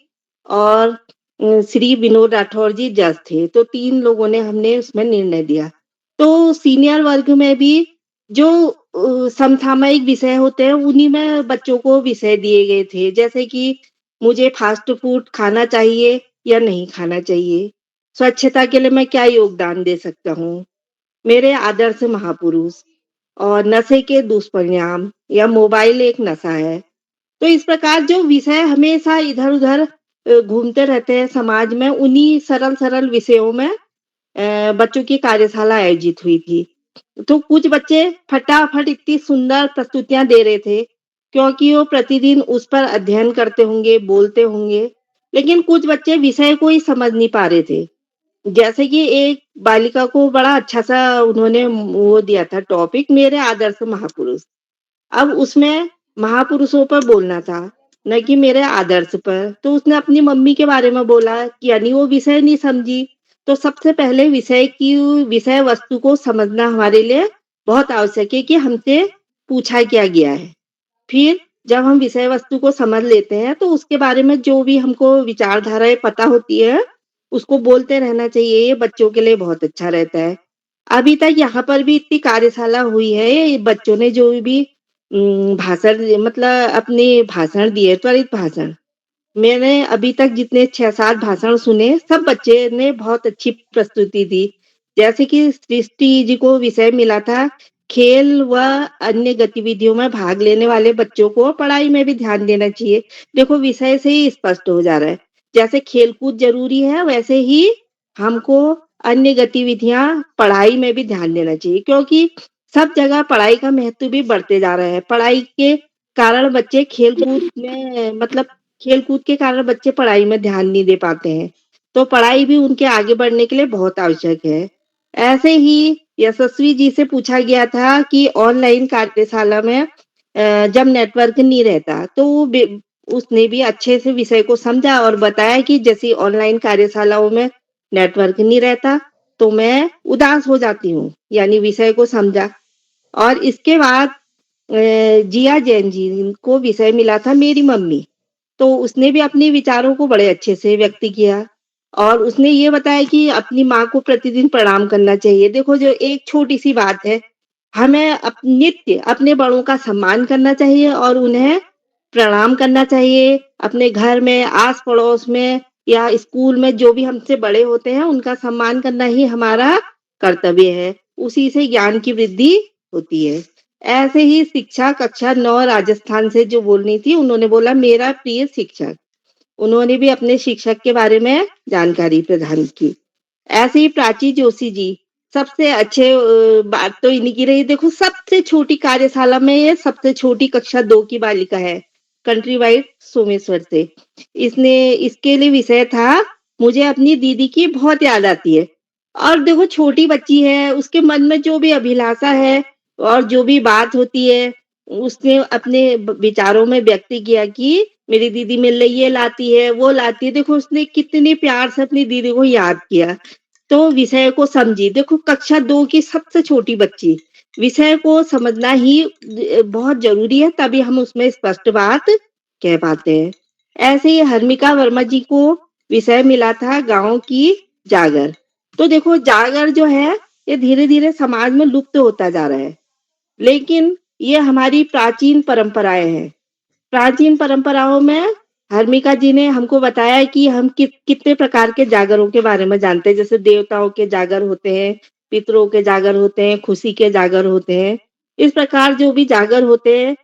और श्री विनोद राठौर जी जज थे। तो 3 लोगों ने हमने उसमें निर्णय दिया। तो सीनियर वर्ग में भी जो समसामयिक विषय होते हैं, उन्हीं में बच्चों को विषय दिए गए थे। जैसे कि मुझे फास्ट फूड खाना चाहिए या नहीं खाना चाहिए? स्वच्छता के लिए मैं क्या योगदान दे सकता हूँ? मेरे आदर्श महापुरुष, और नशे के दुष्परिणाम, या मोबाइल एक नशा है। तो इस प्रकार जो विषय हमेशा इधर-उधर घूमते रहते हैं समाज में, उन्हीं सरल-सरल विषयों में बच्चों की कार्यशाला आयोजित हुई थी। तो कुछ बच्चे फटाफट इतनी सुंदर प्रस्तुतियां दे रहे थे, क्योंकि वो प्रतिदिन उस पर अध्ययन करते होंगे, बोलते होंगे, लेकिन कुछ बच्चे विषय को ही समझ नहीं पा रहे थे। जैसे कि एक बालिका को बड़ा अच्छा-सा उन्होंने वो दिया था टॉपिक, मेरे आदर्श महापुरुष। अब उसमें महापुरुषों पर बोलना था, न कि मेरे आदर्श पर। तो उसने अपनी मम्मी के बारे में बोला, कि यानी वो विषय नहीं समझी। तो सबसे पहले विषय वस्तु को समझना हमारे लिए बहुत आवश्यक है कि हमसे पूछा क्या गया है। फिर जब हम विषय वस्तु को समझ लेते हैं, तो उसके बारे में जो भी हमको विचारधाराएँ पता होती है, उसको बोलते रहना चाहिए। ये बच्चों के लिए बहुत अच्छा रहता है। अभी तक यहाँ पर भी इतनी कार्यशाला हुई है, ये बच्चों ने जो भी भाषण मतलब अपने भाषण दिए, त्वरित भाषण। मैंने अभी तक जितने 6-7 भाषण सुने, सब बच्चे ने बहुत अच्छी प्रस्तुति दी। जैसे कि सृष्टि जी को विषय मिला था खेल व अन्य गतिविधियों में भाग लेने वाले बच्चों को पढ़ाई में भी ध्यान देना चाहिए। देखो विषय से ही स्पष्ट हो जा रहा है। जैसे खेलकूद ज़रूरी है, वैसे ही हमको अन्य गतिविधियाँ पढ़ाई में भी ध्यान देना चाहिए, क्योंकि सब जगह पढ़ाई का महत्व भी बढ़ते जा रहा है। पढ़ाई के कारण बच्चे खेल-कूद में मतलब खेल-कूद के कारण बच्चे पढ़ाई में ध्यान नहीं दे पाते हैं। तो पढ़ाई भी उनके आगे बढ़ने के लिए बहुत आवश्यक है। ऐसे ही यशस्वी जी से पूछा गया था कि ऑनलाइन कार्यशाला में जब नेटवर्क नहीं रहता, तो उसने भी अच्छे से विषय को समझा और बताया कि जैसे ऑनलाइन कार्यशालाओं में नेटवर्क नहीं रहता, तो मैं उदास हो जाती हूँ, यानी विषय को समझा। और इसके बाद जिया जैन जी को विषय मिला था मेरी मम्मी, तो उसने भी अपने विचारों को बड़े अच्छे से व्यक्त किया और उसने ये बताया कि अपनी माँ को प्रतिदिन प्रणाम करना चाहिए। देखो जो एक छोटी-सी बात है, हमें नित्य अपने बड़ों का सम्मान करना चाहिए और उन्हें प्रणाम करना चाहिए। अपने घर में, आस-पड़ोस में या स्कूल में जो भी हमसे बड़े होते हैं, उनका सम्मान करना ही हमारा कर्तव्य है। उसी से ज्ञान की वृद्धि होती है। ऐसे ही शिक्षा कक्षा 9 राजस्थान से जो बोलनी थी, उन्होंने बोला मेरा प्रिय शिक्षक। उन्होंने भी अपने शिक्षक के बारे में जानकारी प्रदान की। ऐसे ही प्राची जोशी जी सबसे अच्छे बात तो इन्हीं की रही। देखो सबसे छोटी कार्यशाला में ये सबसे छोटी कक्षा 2 की बालिका है, कंट्री वाइड सोमेश्वर से। इसके लिए विषय था मुझे अपनी दीदी की बहुत याद आती है। और देखो छोटी बच्ची है, उसके मन में जो भी अभिलाषा है और जो भी बात होती है, उसने अपने विचारों में व्यक्त किया कि मेरी दीदी मेरे लिए ये लाती है, वो लाती है। देखो उसने कितने प्यार से अपनी दीदी को याद किया। तो विषय को समझी। देखो कक्षा 2 की सबसे छोटी बच्ची, विषय को समझना ही बहुत ज़रूरी है, तभी हम उसमें स्पष्ट बात कह पाते हैं। ऐसे ही हर्मिका वर्मा जी को विषय मिला था गाँव की जागर। तो देखो जागर जो है, ये धीरे-धीरे समाज में लुप्त होता जा रहा है, लेकिन ये हमारी प्राचीन परंपराएँ हैं। प्राचीन परंपराओं में हर्मिका जी ने हमको बताया कि हम कितने प्रकार के जागरों के बारे में जानते हैं। जैसे देवताओं के जागर होते हैं, पितरों के जागर होते हैं, खुशी के जागर होते हैं। इस प्रकार जो भी जागर होते हैं,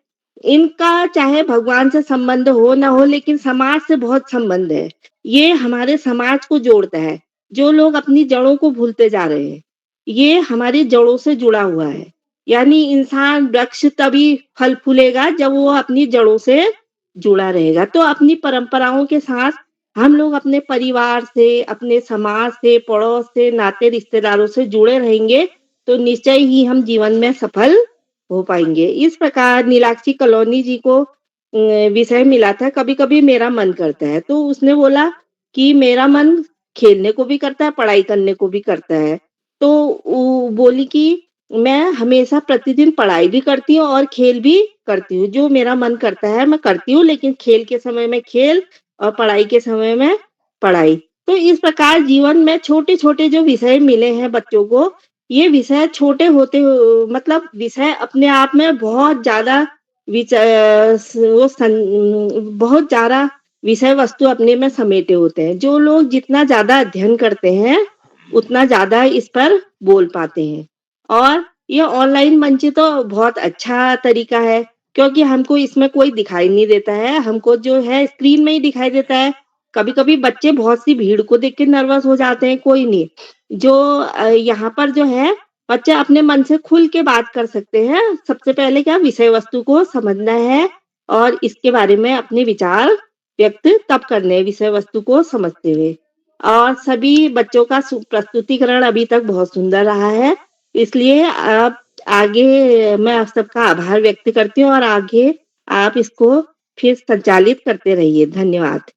इनका चाहे भगवान से संबंध हो ना हो, लेकिन समाज से बहुत संबंध है। ये हमारे समाज को जोड़ता है। जो लोग अपनी जड़ों को भूलते जा रहे हैं, ये हमारी जड़ों से जुड़ा हुआ है। यानी इंसान वृक्ष तभी फल फूलेगा जब वो अपनी जड़ों से जुड़ा रहेगा। तो अपनी परंपराओं के साथ हम लोग अपने परिवार से, अपने समाज से, पड़ोस से, नाते रिश्तेदारों से जुड़े रहेंगे, तो निश्चय ही हम जीवन में सफल हो पाएँगे। इस प्रकार नीलाक्षी कॉलोनी जी को विषय मिला था कभी-कभी मेरा मन करता है। तो उसने बोला कि मेरा मन खेलने को भी करता है, पढ़ाई करने को भी करता है। तो वो बोली कि मैं हमेशा प्रतिदिन पढ़ाई भी करती हूँ और खेल भी करती हूँ। जो मेरा मन करता है मैं करती हूँ, लेकिन खेल के समय में खेल और पढ़ाई के समय में पढ़ाई। तो इस प्रकार जीवन में छोटे-छोटे जो विषय मिले हैं बच्चों को, ये विषय छोटे होते मतलब विषय अपने आप में बहुत ज़्यादा विच अ, स वो सन बहुत ज़्यादा विषय वस्तु अपने में समेटे होते हैं। जो लोग जितना ज़्यादा अध्ययन करते हैं, उतना ज़्यादा इस पर बोल पाते हैं। और ये ऑनलाइन मंच तो बहुत अच्छा तरीका है, क्योंकि हमको इसमें कोई दिखाई नहीं देता है, हमको जो है स्क्रीन में ही दिखाई देता है। कभी-कभी बच्चे बहुत सी भीड़ को देख के नर्वस हो जाते हैं, कोई नहीं। जो यहाँ पर जो है बच्चे अपने मन से खुल के बात कर सकते हैं। सबसे पहले क्या विषय वस्तु को समझना है और इसके बारे में अपने विचार व्यक्त तब करने हैं विषय वस्तु को समझते हुए। और सभी बच्चों का प्रस्तुतिकरण अभी तक बहुत सुंदर रहा है। इसलिए आप आगे मैं आप सबका आभार व्यक्त करती हूँ और आगे आप इसको फिर संचालित करते रहिए। धन्यवाद।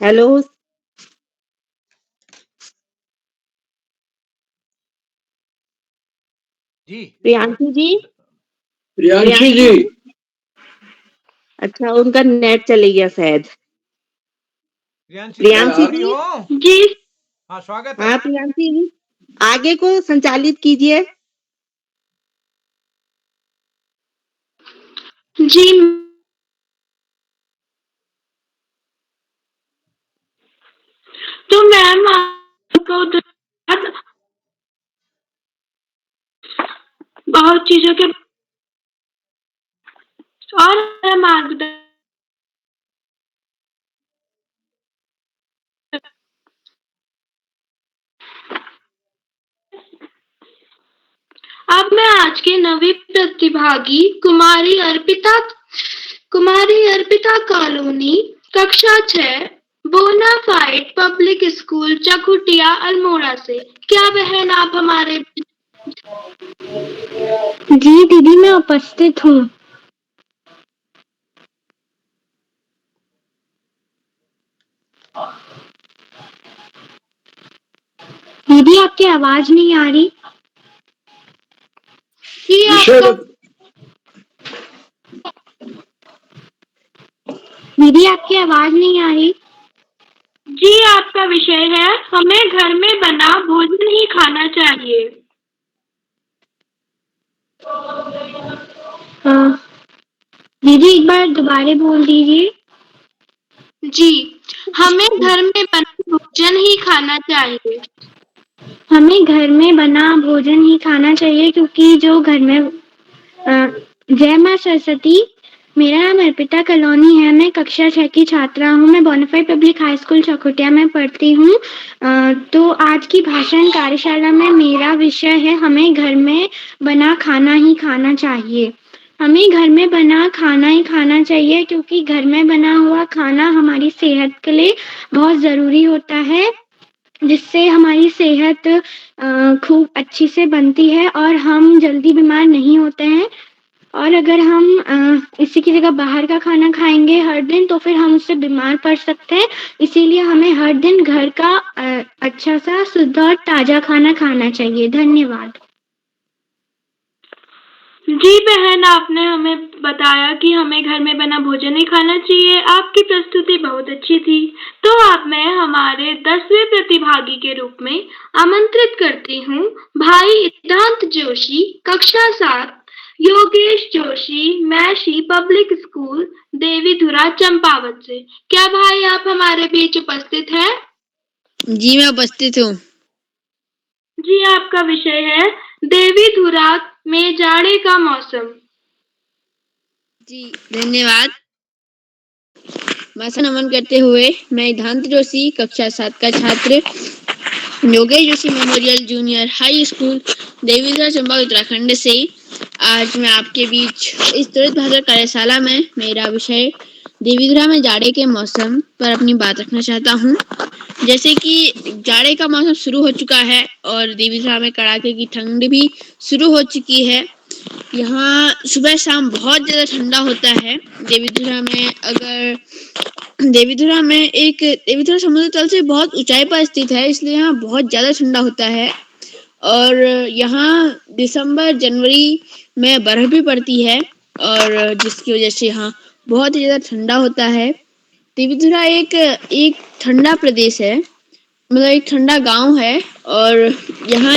हेलो जी प्रियांशु जी। प्रियांशी जी। अच्छा उनका नेट चले गया शायद। प्रियांशी जी प्रियांशी आप फ्री जी। हो? जी हाँ स्वागत है। हाँ प्रियांशी जी, आगे को संचालित कीजिए। जी तो मैम आपको चीजों के और मार्गदर्शन। अब मैं आज के नवी प्रतिभागी कुमारी अर्पिता कॉलोनी कक्षा 6 बोनाफाइड पब्लिक स्कूल चकुटिया अल्मोड़ा से। क्या बहन आप हमारे? जी दीदी, मैं उपस्थित हूँ। दीदी, आपकी आवाज नहीं आ रही। जी विषय दीदी, आपकी आवाज नहीं आ रही। जी आपका विषय है हमें घर में बना भोजन ही खाना चाहिए। दीदी, एक बार दोबारा बोल दीजिए। जी, हमें घर में बना भोजन ही खाना चाहिए। हमें घर में बना भोजन ही खाना चाहिए, क्योंकि जो घर में जय माँ सरस्वती। मेरा नाम अर्पिता कलोनी है। मैं कक्षा 6 की छात्रा हूँ। मैं बोनाफाइड पब्लिक हाई स्कूल चकुटिया में पढ़ती हूँ। तो आज की भाषण कार्यशाला में मेरा विषय है हमें घर में बना खाना ही खाना चाहिए। हमें घर में बना खाना ही खाना चाहिए, क्योंकि घर में बना हुआ खाना हमारी सेहत के लिए बहुत ज़रूरी होता है, जिससे हमारी सेहत खूब अच्छी से बनती है और हम जल्दी बीमार नहीं होते हैं। और अगर हम इसी की जगह बाहर का खाना खाएंगे हर दिन, तो फिर हम उससे बीमार पड़ सकते हैं। इसीलिए हमें हर दिन घर का अच्छा सा शुद्ध और ताज़ा खाना खाना चाहिए। धन्यवाद। जी बहन, आपने हमें बताया कि हमें घर में बना भोजन ही खाना चाहिए। आपकी प्रस्तुति बहुत अच्छी थी। तो अब मैं हमारे 10वें प्रतिभागी के रूप में आमंत्रित करती हूँ भाई सिद्धांत जोशी, कक्षा 7, Yogesh Joshi, meshy public school Devidhura Champawat से। क्या भाई आप हमारे बीच उपस्थित हैं? जी मैं उपस्थित हूँ। जी आपका विषय है देवीधुरा में जाड़े का मौसम। जी धन्यवाद। भाषण नमन करते हुए मैं सिद्धांत जोशी, कक्षा 7 का छात्र, Yogesh Joshi memorial junior high school Devidhura Champawat Uttarakhand से आज मैं आपके बीच इस त्वरित भाषा कार्यशाला में मेरा विषय देवीधुरा में जाड़े के मौसम पर अपनी बात रखना चाहता हूँ। जैसे कि जाड़े का मौसम शुरू हो चुका है और देवीधुरा में कड़ाके की ठंड भी शुरू हो चुकी है। यहाँ सुबह शाम बहुत ज़्यादा ठंडा होता है। देवीधुरा समुद्र तल से बहुत ऊंचाई पर स्थित है, इसलिए यहाँ बहुत ज़्यादा ठंडा होता है। और यहाँ दिसंबर जनवरी में बर्फ भी पड़ती है, और जिसकी वजह से यहाँ बहुत ही ज़्यादा ठंडा होता है। देवीधुरा एक ठंडा प्रदेश है, मतलब एक ठंडा गांव है। और यहाँ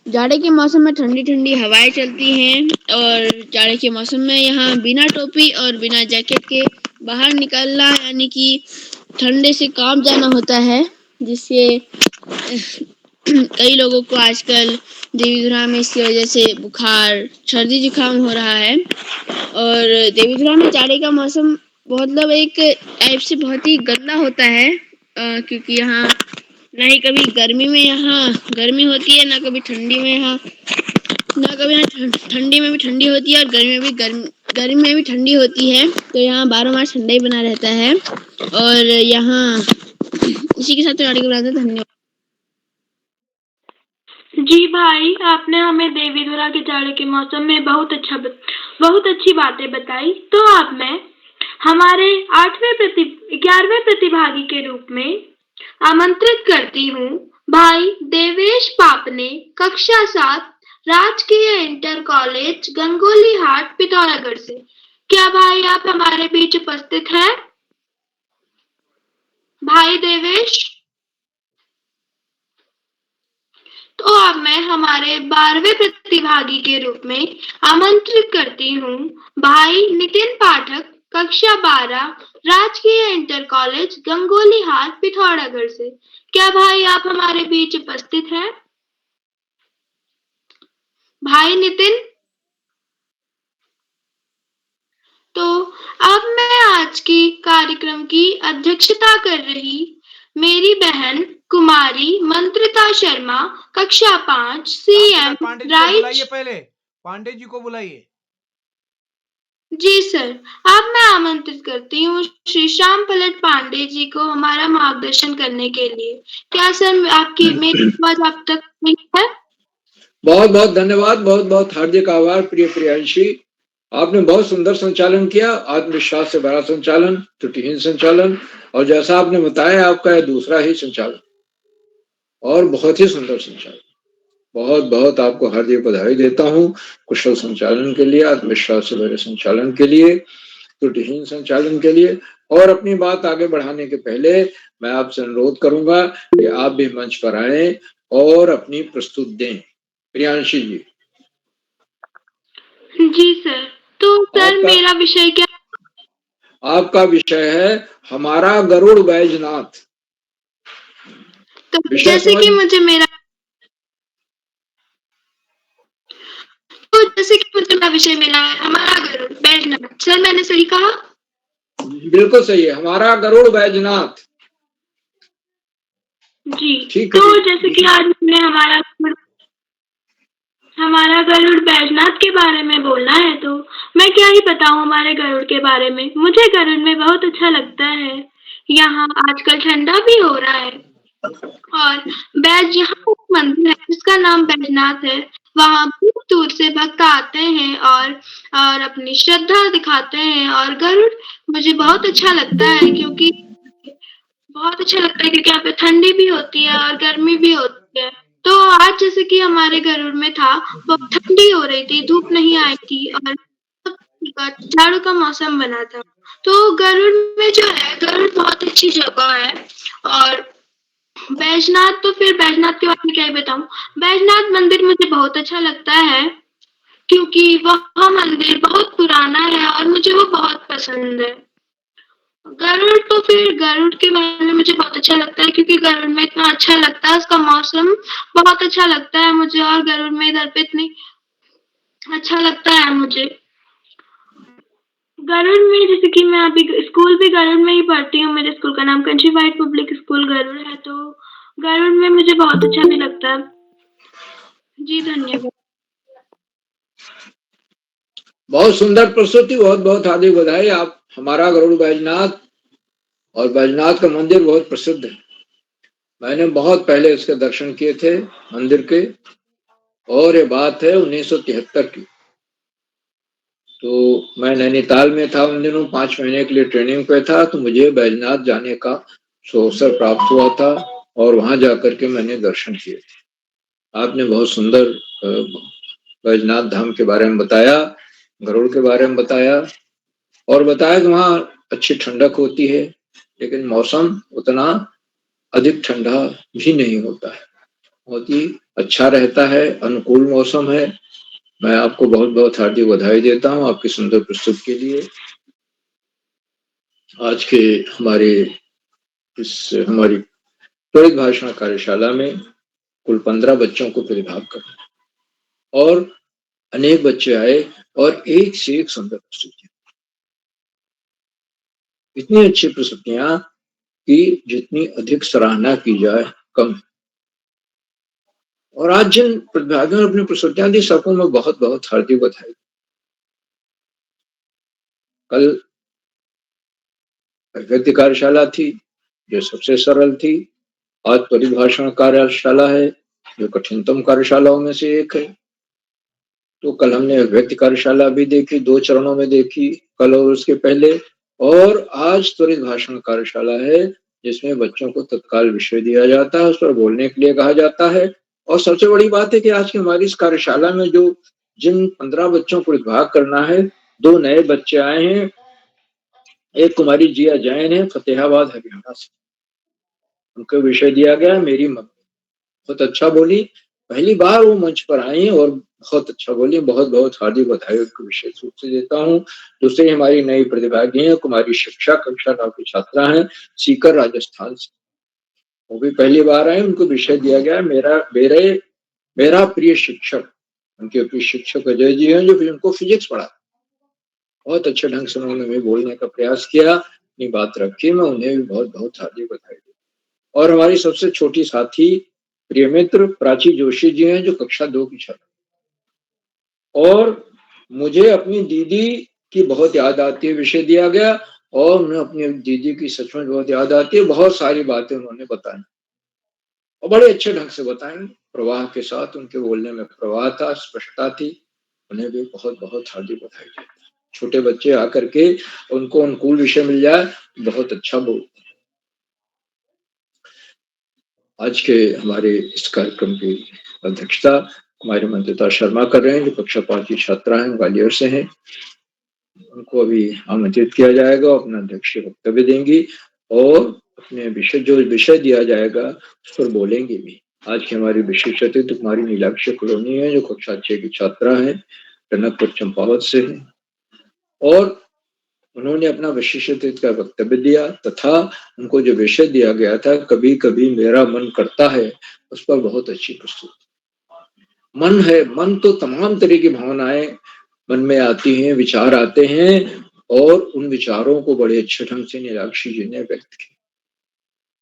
जाड़े के मौसम में ठंडी ठंडी हवाएं चलती हैं, और जाड़े के मौसम में यहाँ बिना टोपी और बिना जैकेट के बाहर निकलना यानी कि ठंडे से काम जाना होता है, जिससे कई लोगों को आजकल देवीधुरा में इसकी वजह से बुखार, सर्दी जुकाम हो रहा है। और देवीधुरा में जाड़े का मौसम मतलब एक टाइप से बहुत ही गंदा होता है, क्योंकि यहाँ ना ही कभी गर्मी में यहाँ गर्मी होती है, ना कभी ठंडी में यहाँ ठंडी में भी ठंडी होती है और गर्मी में भी ठंडी होती है। तो यहाँ 12 मास ठंडा ही बना रहता है। और यहाँ इसी के साथ गाड़ी को बनाते। धन्यवाद। जी भाई, आपने हमें देवीधुरा के जाड़े के मौसम में बहुत अच्छी बातें बताई। तो अब मैं हमारे 11वें प्रतिभागी के रूप में आमंत्रित करती हूँ भाई देवेश पापने, कक्षा 7, राजकीय इंटर कॉलेज गंगोली हाट पिथौरागढ़ से। क्या भाई आप हमारे बीच उपस्थित हैं? भाई देवेश। तो अब मैं हमारे 12वें प्रतिभागी के रूप में आमंत्रित करती हूँ भाई नितिन पाठक, कक्षा 12, राजकीय इंटर कॉलेज गंगोली हाट पिथौरागढ़ से। क्या भाई आप हमारे बीच उपस्थित हैं? भाई नितिन। तो अब मैं आज की कार्यक्रम की अध्यक्षता कर रही मेरी बहन कुमारी मंत्रिता शर्मा, कक्षा 5 CM पांडे जी को राइट। बुलाइए, पहले पांडे जी को बुलाइए। जी सर, अब मैं आमंत्रित करती हूँ श्री श्याम पलट पांडे जी को हमारा मार्गदर्शन करने के लिए। क्या सर आपकी मेरी आवाज आप तक नहीं है? बहुत बहुत धन्यवाद, बहुत बहुत हार्दिक आभार प्रिय प्रियांशी। आपने बहुत सुंदर संचालन किया, आत्मविश्वास से भरा संचालन, त्रुटिहीन संचालन, और जैसा आपने बताया आपका यह दूसरा ही संचालन और बहुत ही सुंदर संचालन। बहुत बहुत आपको हार्दिक बधाई देता हूँ कुशल संचालन के लिए, आत्मविश्वास से भरे संचालन के लिए, त्रुटिहीन संचालन के लिए। और अपनी बात आगे बढ़ाने के पहले मैं आपसे अनुरोध करूंगा कि आप भी मंच पर आए और अपनी प्रस्तुत दें। प्रियांशी जी। जी सर, तो सर मेरा विषय क्या? आपका विषय है हमारा गरुड़ बैजनाथ। तो जैसे कि मुझे मेरा विषय मिला है हमारा गरुड़ बैजनाथ। सर मैंने सही कहा? बिल्कुल सही है, हमारा गरुड़ बैजनाथ। जी, तो जैसे कि आज हमने हमारा गरुड़ बैजनाथ के बारे में बोलना है, तो मैं क्या ही बताऊं हमारे गरुड़ के बारे में। मुझे गरुड़ में बहुत अच्छा लगता है। यहाँ आजकल ठंडा भी हो रहा है और यहाँ मंदिर है जिसका नाम बैजनाथ है। वहाँ दूर दूर से भक्त आते हैं और अपनी श्रद्धा दिखाते हैं। और गरुड़ मुझे बहुत अच्छा लगता है क्योंकि यहाँ पे ठंडी भी होती है और गर्मी भी होती है। तो आज जैसे कि हमारे गरुड़ में था, बहुत ठंडी हो रही थी, धूप नहीं आई थी और जाड़ों का मौसम बना था। तो गरुड़ में जो है, गरुड़ बहुत अच्छी जगह है। और बैजनाथ, तो फिर बैजनाथ के बारे में क्या ही बताऊं। बैजनाथ मंदिर मुझे बहुत अच्छा लगता है क्योंकि वह मंदिर बहुत पुराना है और मुझे वो बहुत पसंद है। गरुड़, तो फिर गरुड़ के बारे में मुझे बहुत अच्छा लगता है क्योंकि गरुड़ में इतना अच्छा लगता है, उसका मौसम बहुत अच्छा लगता है मुझे। और गरुड़ में इधर पे इतनी अच्छा लगता है मुझे। गरुड़ में जैसे कि मैं अभी स्कूल भी गरुड़ में ही पढ़ती हूँ। मेरे स्कूल का नाम country wide public school Garur है। तो गरुड़ में मुझे बहुत अच्छा भी लगता है। जी धन्यवाद। बहुत सुंदर प्रस्तुति, बहुत बहुत हार्दिक बधाई। आप हमारा गरुड़ बैजनाथ, और बैजनाथ का मंदिर बहुत प्रसिद्ध है। मैंने बहुत पहले इसके दर्शन किए थे मंदिर के, और ये बात है 1973 की। तो मैं नैनीताल में था उन दिनों, 5 महीने के लिए ट्रेनिंग पे था। तो मुझे बैजनाथ जाने का अवसर प्राप्त हुआ था और वहां जाकर के मैंने दर्शन किए थे। आपने बहुत सुंदर बैजनाथ धाम के बारे में बताया, गरुड़ के बारे में बताया, और बताया कि वहाँ अच्छी ठंडक होती है, लेकिन मौसम उतना अधिक ठंडा भी नहीं होता है, बहुत ही अच्छा रहता है, अनुकूल मौसम है। मैं आपको बहुत बहुत हार्दिक बधाई देता हूँ आपकी सुंदर प्रस्तुति के लिए। आज के हमारी त्वरित भाषण कार्यशाला में कुल 15 बच्चों को प्रतिभाग करना, और अनेक बच्चे आए और एक से एक सुंदर प्रस्तुतियां, इतनी अच्छी प्रस्तुतियां कि जितनी अधिक सराहना की जाए कम है। और आज जिन प्रतिभागियों ने अपनी प्रस्तुतियां दी, सबको मैं बहुत बहुत हार्दिक बधाई। कल व्यक्ति कार्यशाला थी जो सबसे सरल थी, आज परिभाषण कार्यशाला है जो कठिनतम कार्यशालाओं में से एक है। तो कल हमने व्यक्ति कार्यशाला भी देखी, 2 चरणों में देखी, कल और उसके पहले। और आज त्वरित भाषण कार्यशाला है जिसमें बच्चों को तत्काल विषय दिया जाता है, उस पर बोलने के लिए कहा जाता है। और सबसे बड़ी बात है कि आज की हमारी इस कार्यशाला में जिन 15 बच्चों को भाग करना है, 2 नए बच्चे आए हैं। एक कुमारी जिया जैन है, फतेहाबाद हरियाणा से। उनको विषय दिया गया मेरी मम्मी। बहुत अच्छा बोली, पहली बार वो मंच पर आई और बहुत अच्छा बोली। बहुत बहुत हार्दिक बधाई उनको विशेष रूप से देता हूँ। दूसरी हमारी नई प्रतिभागी है कुमारी शिक्षा, कक्षा 9 की छात्रा है, सीकर राजस्थान से। वो भी पहली बार आए, उनको विषय दिया गया मेरा प्रिय शिक्षक। उनके प्रिय शिक्षक अजय जी हैं जो उनको फिजिक्स पढ़ा, बहुत अच्छे ढंग से उन्होंने भी बोलने का प्रयास किया, अपनी बात रखी। मैं उन्हें भी बहुत बहुत हार्दिक बधाई दी। और हमारी सबसे छोटी साथी प्रिय मित्र प्राची जोशी जी हैं जो कक्षा 2 की छात्रा, और मुझे अपनी दीदी की बहुत याद आती है, विषय दिया गया और उन्हें अपनी दीदी की सचमुच बहुत याद आती है। बहुत सारी बातें उन्होंने बताई और बड़े अच्छे ढंग से बताई, प्रवाह के साथ, उनके बोलने में प्रवाह था, स्पष्टता थी। उन्हें भी बहुत बहुत हार्दिक बधाई देता। छोटे बच्चे आकर के उनको अनुकूल विषय मिल जाए, बहुत अच्छा बोलते हैं। आज के हमारे इस कार्यक्रम की अध्यक्षता कुमारी मंत्रिता शर्मा कर रहे हैं जो कक्षा 5 की छात्रा हैं, ग्वालियर से हैं। उनको अभी आमंत्रित किया जाएगा, अपना अध्यक्षीय वक्तव्य देंगी और अपने विषय, जो विषय दिया जाएगा उस पर बोलेंगे भी। आज की हमारी विशिष्ट अतिथि कुमारी नीलाक्षी कॉलोनी है जो कक्षा 6 की छात्रा है, टनकपुर चंपावत से है, और उन्होंने अपना विशिष्ट अतिथि का वक्तव्य दिया तथा उनको जो विषय दिया गया था कभी कभी मेरा मन करता है, उस पर बहुत अच्छी प्रस्तुति। मन है, मन तो तमाम तरह की भावनाएं मन में आती हैं, विचार आते हैं और उन विचारों को बड़े अच्छे ढंग से नीलाक्षी जी ने व्यक्त किया।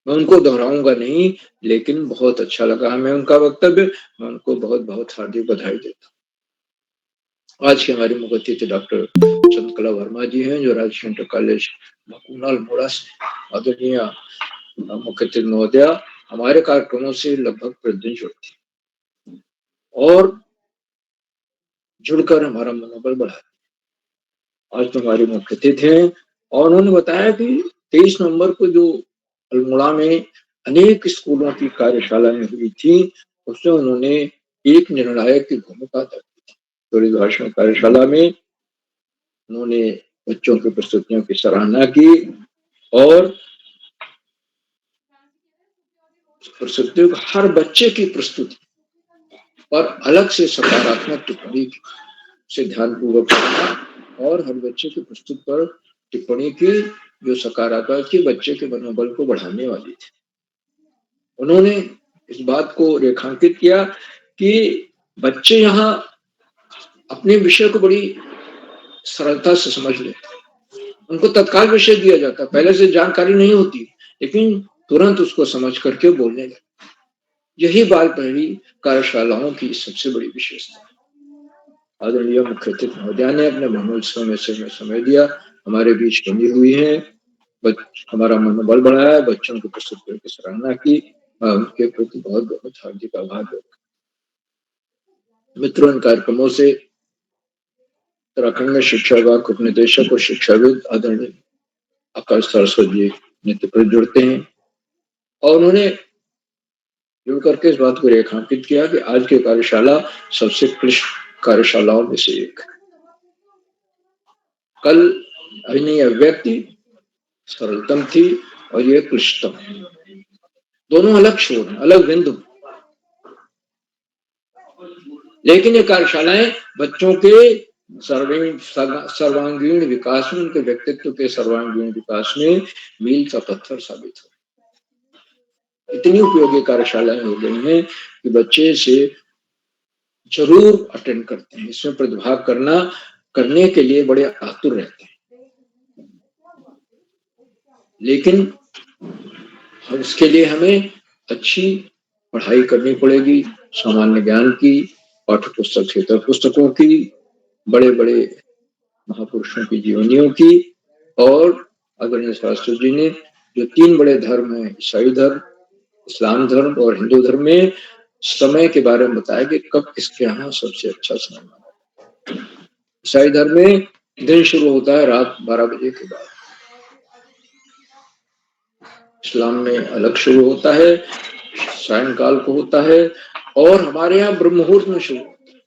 मैं उनको दोहराऊंगा नहीं, लेकिन बहुत अच्छा लगा हमें उनका वक्तव्य। मैं उनको बहुत बहुत हार्दिक बधाई देता हूँ। आज के हमारे मुख्य अतिथि डॉक्टर चंद्रकला वर्मा जी हैं जो राजकीय इंटर कॉलेज भकूना अल्मोड़ा से। आदरणीय मुख्य अतिथि महोदया हमारे कार्यक्रमों से लगभग प्रतिदिन जुड़ती और जुड़कर हमारा मनोबल बढ़ाती। आज तो हमारे मुख्य अतिथि हैं और उन्होंने बताया कि 23 नवंबर को जो अल्मोड़ा में अनेक स्कूलों की कार्यशालाएं हुई थी, उसमें उन्होंने एक निर्णायक की भूमिका अदा की थी। थोड़ी भाषण कार्यशाला में उन्होंने बच्चों की प्रस्तुतियों की सराहना की और प्रस्तुतियों को, हर बच्चे की प्रस्तुति पर अलग से सकारात्मक टिप्पणी से ध्यानपूर्वक पढ़ा और हर बच्चे की प्रस्तुति पर टिप्पणी की जो सकारात्मक की बच्चे के मनोबल को बढ़ाने वाली थी। उन्होंने इस बात को रेखांकित किया कि बच्चे यहाँ अपने विषय को बड़ी सरलता से समझ लेते, उनको तत्काल विषय दिया जाता, पहले से जानकारी नहीं होती, लेकिन तुरंत उसको समझ करके बोलने लगते। यही बाल प्रहरी कार्यशालाओं की सबसे बड़ी विशेषता है। आदरणीय मुख्य अतिथि महोदया ने अपने महोत्सव में से समय दिया, हमारे बीच बनी हुई है, हमारा मनोबल बढ़ाया, बच्चों की प्रस्तुतियों की सराहना की। मैं उनके प्रति बहुत बहुत हार्दिक आभार व्यक्त। मित्रों, इन कार्यक्रमों से उत्तराखंड में शिक्षा विभाग उप निदेशक और शिक्षाविद आदरणीय आकाश सरस्वत जी नेतृत्व जुड़ते हैं और उन्होंने जुड़ करके इस बात को रेखांकित किया कि आज की कार्यशाला सबसे क्लिष्ट कार्यशालाओं में से एक। कल अभिनय अभिव्यक्ति सरलतम थी और यह क्लिष्टतम, दोनों अलग शोर, अलग बिंदु, लेकिन ये कार्यशालाएं बच्चों के सर्वांगीण विकास में, उनके व्यक्तित्व के सर्वांगीण विकास में मील का पत्थर साबित हो। इतनी उपयोगी कार्यशालाएं हो गई हैं कि बच्चे इसे जरूर अटेंड करते हैं, इसमें प्रतिभाग करने के लिए बड़े आतुर रहते हैं। लेकिन इसके लिए हमें अच्छी पढ़ाई करनी पड़ेगी, सामान्य ज्ञान की, पाठ्य पुस्तक क्षेत्र पुस्तकों की, बड़े बड़े महापुरुषों की जीवनियों की, और आदरणीय शास्त्री जी ने जो 3 बड़े धर्म हैं, ईसाई धर्म, इस्लाम धर्म और हिंदू धर्म में समय के बारे में बताया कि कब किसके यहाँ सबसे अच्छा समय माना। ईसाई धर्म में दिन शुरू होता है रात 12 बजे के बाद, इस्लाम में अलग शुरू होता है, सायंकाल को होता है, और हमारे यहाँ ब्रह्म मुहूर्त में शुरू होता है,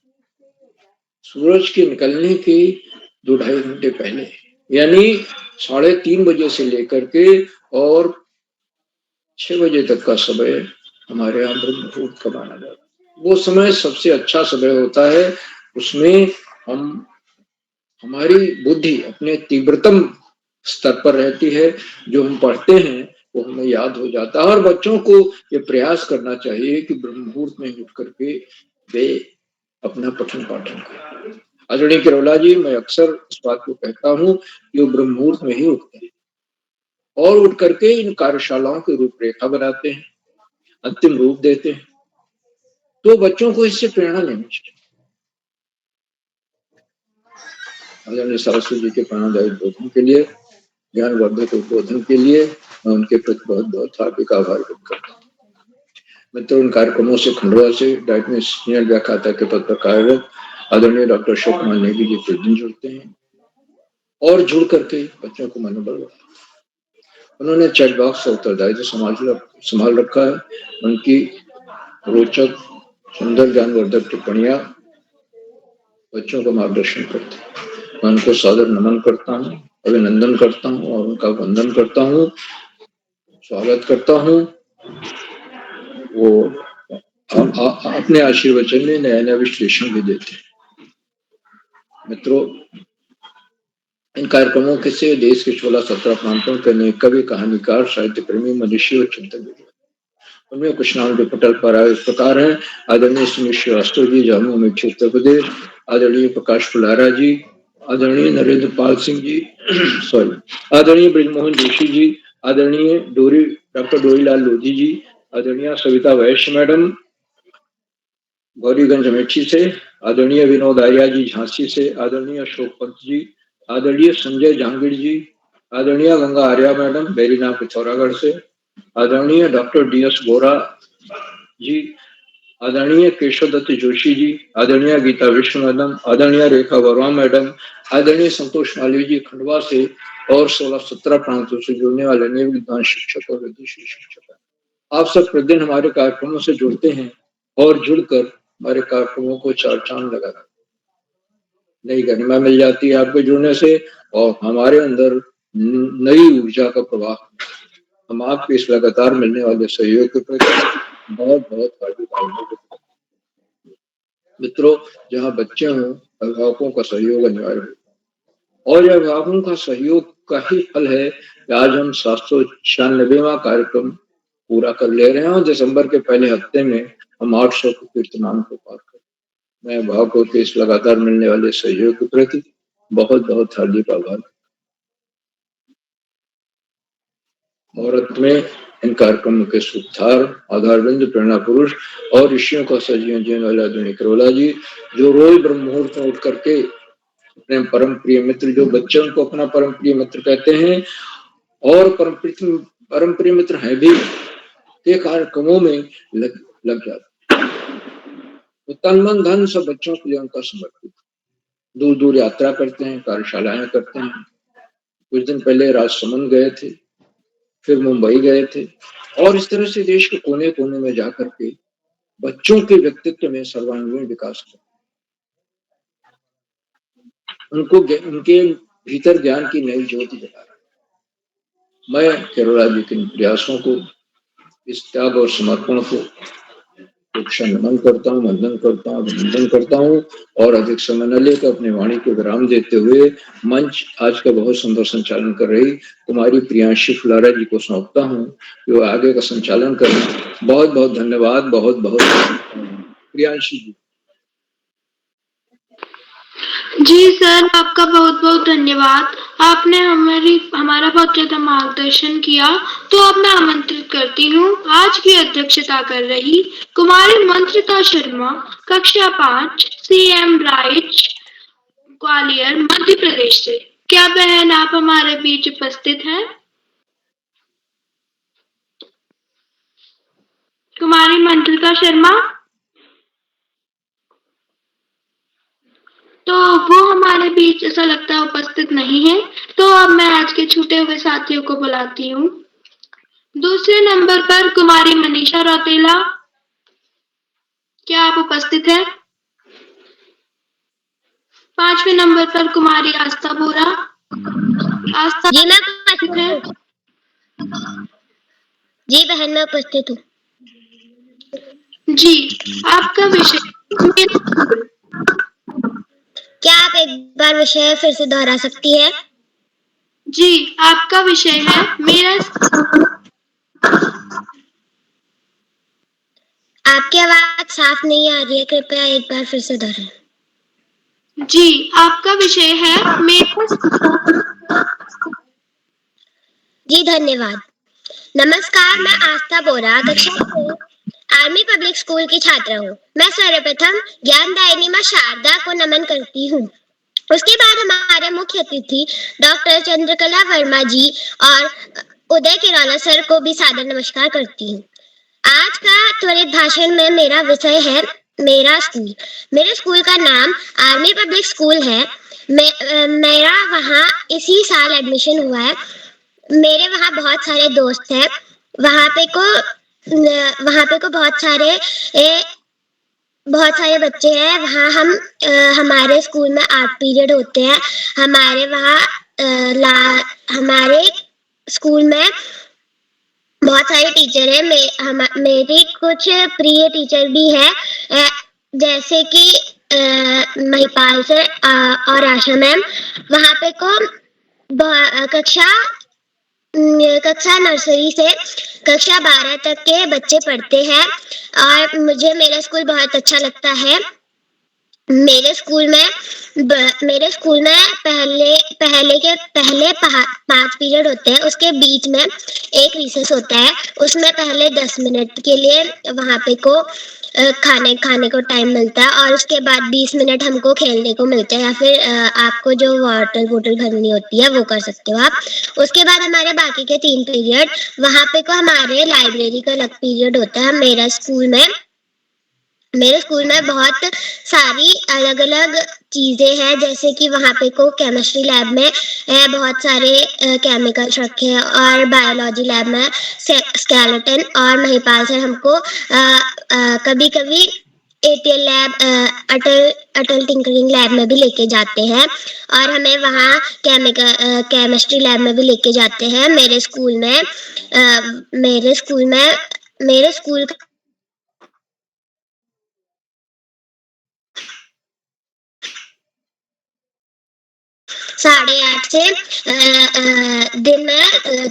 सूरज के निकलने के 2-2.5 घंटे पहले, यानी 3:30 बजे से लेकर के और 6 बजे तक का समय हमारे यहाँ ब्रह्म मुहूर्त का माना जाता है। वो समय सबसे अच्छा समय होता है, उसमें हमारी बुद्धि अपने तीव्रतम स्तर पर रहती है, जो हम पढ़ते हैं वो हमें याद हो जाता है। और बच्चों को ये प्रयास करना चाहिए कि ब्रह्म मुहूर्त में उठ करके वे अपना पठन पाठन करें। आदरणीय किरोला जी, मैं अक्सर इस बात को कहता हूँ कि वो ब्रह्म मुहूर्त में ही उठते हैं और उठ करके इन कार्यशालाओं की रूपरेखा बनाते हैं, अंतिम रूप देते हैं। तो बच्चों को इससे प्रेरणा लेनी चाहिए। आदरणीय सरस्वती जी के प्रेरणादायी उद्बोधन के लिए, ज्ञानवर्धक उद्बोधन के लिए मैं उनके प्रति बहुत बहुत हार्दिक आभार व्यक्त करता हूँ। मित्रों, उन कार्यक्रमों से खंडवा से डाइट में सीनियर व्याख्याता के पद पर कार्यरत आदरणीय डॉक्टर अशोक कुमार नेगी जी प्रतिदिन जुड़ते हैं और जुड़ करके बच्चों को मनोबल बढ़ाते हैं। उन्होंने चैट बॉक्स का उत्तरदायित्व संभाल रखा है। उनकी रोचक सुंदर ज्ञानवर्धक टिप्पणियां बच्चों को मार्गदर्शन करते हैं। मैं उनको सादर नमन करता हूँ, अभिनंदन करता हूँ और उनका वंदन करता हूँ, स्वागत करता हूँ। वो अपने आशीर्वचन में नया नया विश्लेषण भी देते हैं। मित्रों, इन कार्यक्रमों के से देश के 16-17 प्रांतों के अनेक कवि, कहानीकार, साहित्य प्रेमी, मनुष्य और चिंतक जुड़े। उनमें कुछ नाम जो पटल पर आए इस प्रकार हैं। आदरणीय सुनील श्रीवास्तव जी, जामुन अमेठी, उत्तर प्रदेश। आदरणीय प्रकाश फुलारा जी, आदरणीय नरेंद्र पाल सिंह जी आदरणीय ब्रिजमोहन जोशी जी, आदरणीय डॉक्टर डोरीलाल लोधी जी, आदरणीय सविता वैश्य मैडम गौरीगंज अमेठी से, आदरणीय विनोद आर्या जी झांसी से, आदरणीय अशोक पंत जी, आदरणीय संजय जहांगीर जी, आदरणीय गंगा आर्या मैडम बेरीना पिथौरागढ़ से, आदरणीय डॉक्टर DS बोरा जी, आदरणीय केशव दत्त जोशी जी, आदरणीय गीता विश्व मैडम, आदरणीय रेखा वर्मा मैडम, आदरणीय संतोष मालवी जी खंडवा से और 16-17 प्रांतों से जुड़ने वाले अनेक विद्वान शिक्षक और विदेशी शिक्षक। आप सब प्रतिदिन हमारे कार्यक्रमों से जुड़ते हैं और जुड़कर हमारे कार्यक्रमों को चार चांद लगाते हैं। नई गरिमा मिल जाती है आपके जुड़ने से और हमारे अंदर नई ऊर्जा का प्रवाह। हम आपके इस लगातार मिलने वाले सहयोग के प्रति बहुत बहुत हार्दिक। मित्रों, जहाँ बच्चे हों, अभिभावकों का सहयोग अनिवार्य है और यह अभिभावकों का सहयोग का ही फल है कि आज हम 796वां कार्यक्रम पूरा कर ले रहे हैं और दिसंबर के पहले हफ्ते में हम 800 के कीर्तमान को पार कर। मैं अभिभावकों के इस लगातार मिलने वाले सहयोग के प्रति बहुत बहुत हार्दिक आभार। मुहूर्त में इन कार्यक्रमों के सूत्रधार, आधारबिंद, प्रेरणा पुरुष और ऋषियों का सजीवन जीवन वाले आदरणीय किरोला जी, जो रोज ब्रह्म मुहूर्त में उठ करके अपने परम प्रिय मित्र, जो बच्चों को अपना परम प्रिय मित्र कहते हैं और परम प्रिय मित्र है भी, के कार्यक्रमों में लग जाते हैं। तो तन मन धन सब बच्चों के लिए उनका समर्पित। दूर दूर यात्रा करते हैं, कार्यशालाएं करते हैं। कुछ दिन पहले राजसमंद गए थे, फिर मुंबई गए थे और इस तरह से देश के कोने कोने में जाकर के बच्चों के व्यक्तित्व में सर्वांगीण विकास कर उनके भीतर ज्ञान की नई ज्योति जला रहे। मैं किरोला जी के प्रयासों को, इस त्याग और समर्पण को नमन करता हूँ, वंदन करता हूँ, अभिनंदन करता हूँ और अधिक समय न लेकर अपने वाणी को विराम देते हुए मंच आज का बहुत सुंदर संचालन कर रही कुमारी प्रियांशी फुलारा जी को सौंपता हूँ, जो आगे का संचालन करें। बहुत बहुत धन्यवाद। बहुत बहुत प्रियांशी जी। जी सर, आपका बहुत बहुत धन्यवाद। आपने हमारा बहुत ज्यादा मार्गदर्शन किया। तो अब मैं आमंत्रित करती हूँ आज की अध्यक्षता कर रही कुमारी मंत्रिता शर्मा, कक्षा 5, CM ब्राइट, ग्वालियर, मध्य प्रदेश से। क्या बहन आप हमारे बीच उपस्थित हैं? कुमारी मंत्रिता शर्मा, तो वो हमारे बीच ऐसा लगता है उपस्थित नहीं है। तो अब मैं आज के छूटे हुए साथियों को बुलाती हूँ। दूसरे नंबर पर कुमारी मनीषा रौतेला, क्या आप उपस्थित हैं? 5वें नंबर पर कुमारी आस्था बोरा। आस्था जी मैं उपस्थित है? जी बहन मैं उपस्थित हूँ। जी, आपका विषय क्या आप एक बार विषय फिर से दोहरा सकती है? जी, आपका विषय है आपकी आवाज आवाज साफ नहीं आ रही है, कृपया एक बार फिर से दोहराएं। जी, आपका विषय है मेरा। जी धन्यवाद। नमस्कार, मैं आस्था बोरा कक्षा 6 आर्मी पब्लिक स्कूल की छात्रा हूँ। मैं सर्वप्रथम ज्ञानदायिनी मां शारदा को नमन करती हूँ। उसके बाद हमारे मुख्य अतिथि डॉक्टर चंद्रकला वर्मा जी और उदय किराला सर को भी सादर नमस्कार करती हूँ। आज का त्वरित भाषण में मेरा विषय है मेरा स्कूल। मेरे स्कूल का नाम आर्मी पब्लिक स्कूल है। मेरा वहाँ इसी साल एडमिशन हुआ है। मेरे वहाँ बहुत सारे दोस्त हैं। वहाँ पे को बहुत सारे बच्चे हैं। वहाँ हमारे स्कूल में आर्ट पीरियड होते हैं। हमारे स्कूल में बहुत सारे टीचर हैं। मेरी कुछ प्रिय टीचर भी है, जैसे कि महिपाल सर और आशा मैम। वहाँ पे कक्षा नर्सरी से कक्षा 12 तक के बच्चे पढ़ते हैं और मुझे मेरा स्कूल बहुत अच्छा लगता है। मेरे स्कूल में पहले 5 पीरियड होते हैं। उसके बीच में एक रिसेस होता है। उसमें पहले 10 मिनट के लिए वहाँ पे खाने को टाइम मिलता है और उसके बाद 20 मिनट हमको खेलने को मिलता है, या फिर आपको जो वाटर बोतल भरनी होती है वो कर सकते हो आप। उसके बाद हमारे बाकी के 3 पीरियड वहाँ पे हमारे लाइब्रेरी का अलग पीरियड होता है। मेरे स्कूल में बहुत सारी अलग अलग चीजें हैं, जैसे कि वहाँ पे केमिस्ट्री लैब में बहुत सारे केमिकल्स रखे हैं और बायोलॉजी लैब में स्केलेटन, और महिपाल सर हमको कभी कभी ATL लैब अटल टिंकरिंग लैब में भी लेके जाते हैं और हमें वहाँ केमिस्ट्री लैब में भी लेके जाते हैं। मेरे स्कूल 8:30 से दिन में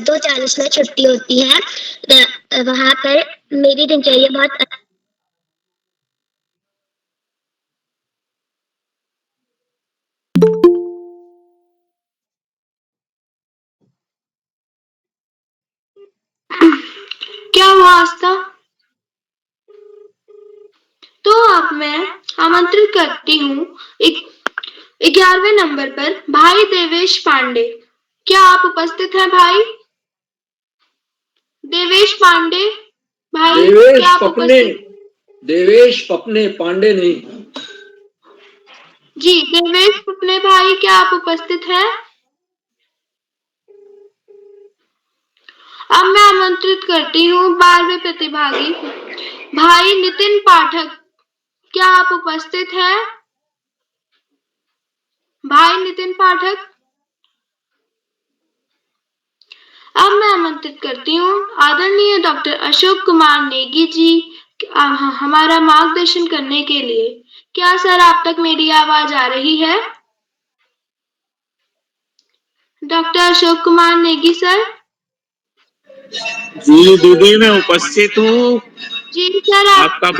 2:40 में छुट्टी होती है। वहाँ पर मेरी दिनचर्या बहुत क्या हुआ आस्था? तो अब मैं आमंत्रित करती हूँ 11वें नंबर पर भाई देवेश पांडे। क्या आप उपस्थित हैं भाई? देवेश पांडे भाई, क्या आप उपस्थित? देवेश पपने पांडे नहीं। जी देवेश पपने भाई, क्या आप उपस्थित हैं? अब मैं आमंत्रित करती हूँ 12वें प्रतिभागी भाई नितिन पाठक। क्या आप उपस्थित हैं भाई नितिन पाठक? अब मैं आमंत्रित करती हूँ आदरणीय डॉक्टर अशोक कुमार नेगी जी हमारा मार्गदर्शन करने के लिए। क्या सर आप तक मेरी आवाज आ रही है? Doctor Ashok Kumar Negi sir. जी दीदी, मैं उपस्थित हूँ। जी सर, आपका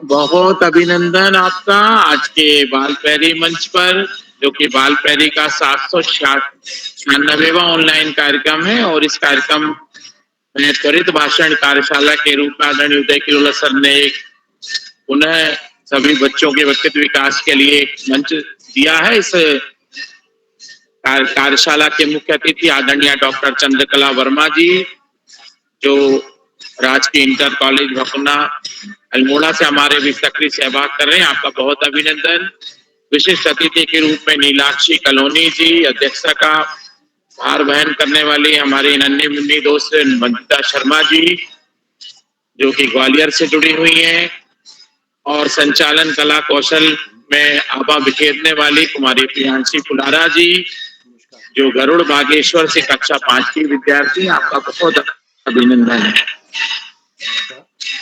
बहुत अभिनंदन आपका आज के बाल पैरी मंच पर, जो कि बाल पैरी का 796वां ऑनलाइन कार्यक्रम है। और इस कार्यक्रम में त्वरित भाषण कार्यशाला के रूप में आदरणीय उदय किरोला सर ने पुनः सभी बच्चों के व्यक्तित्व विकास के लिए एक मंच दिया है। इस कार्यशाला के मुख्य अतिथि आदरणीय डॉक्टर चंद्रकला वर्मा जी, जो राजकीय इंटर कॉलेज भकुना अल्मोड़ा से हमारे भी सक्रिय सहभाग कर रहे हैं। आपका बहुत अभिनंदन। विशिष्ट अतिथि के रूप में नीलाक्षी कलोनी जी, अध्यक्षता का भार वहन करने वाली हमारी नन्ही मुन्नी दोस्त मंजिता शर्मा जी, जो कि ग्वालियर से जुड़ी हुई हैं, और संचालन कला कौशल में आभा बिखेरने वाली कुमारी प्रियांशी फुलारा जी, जो गरुड़ बागेश्वर से कक्षा 5 की विद्यार्थी। आपका बहुत अभिनंदन है।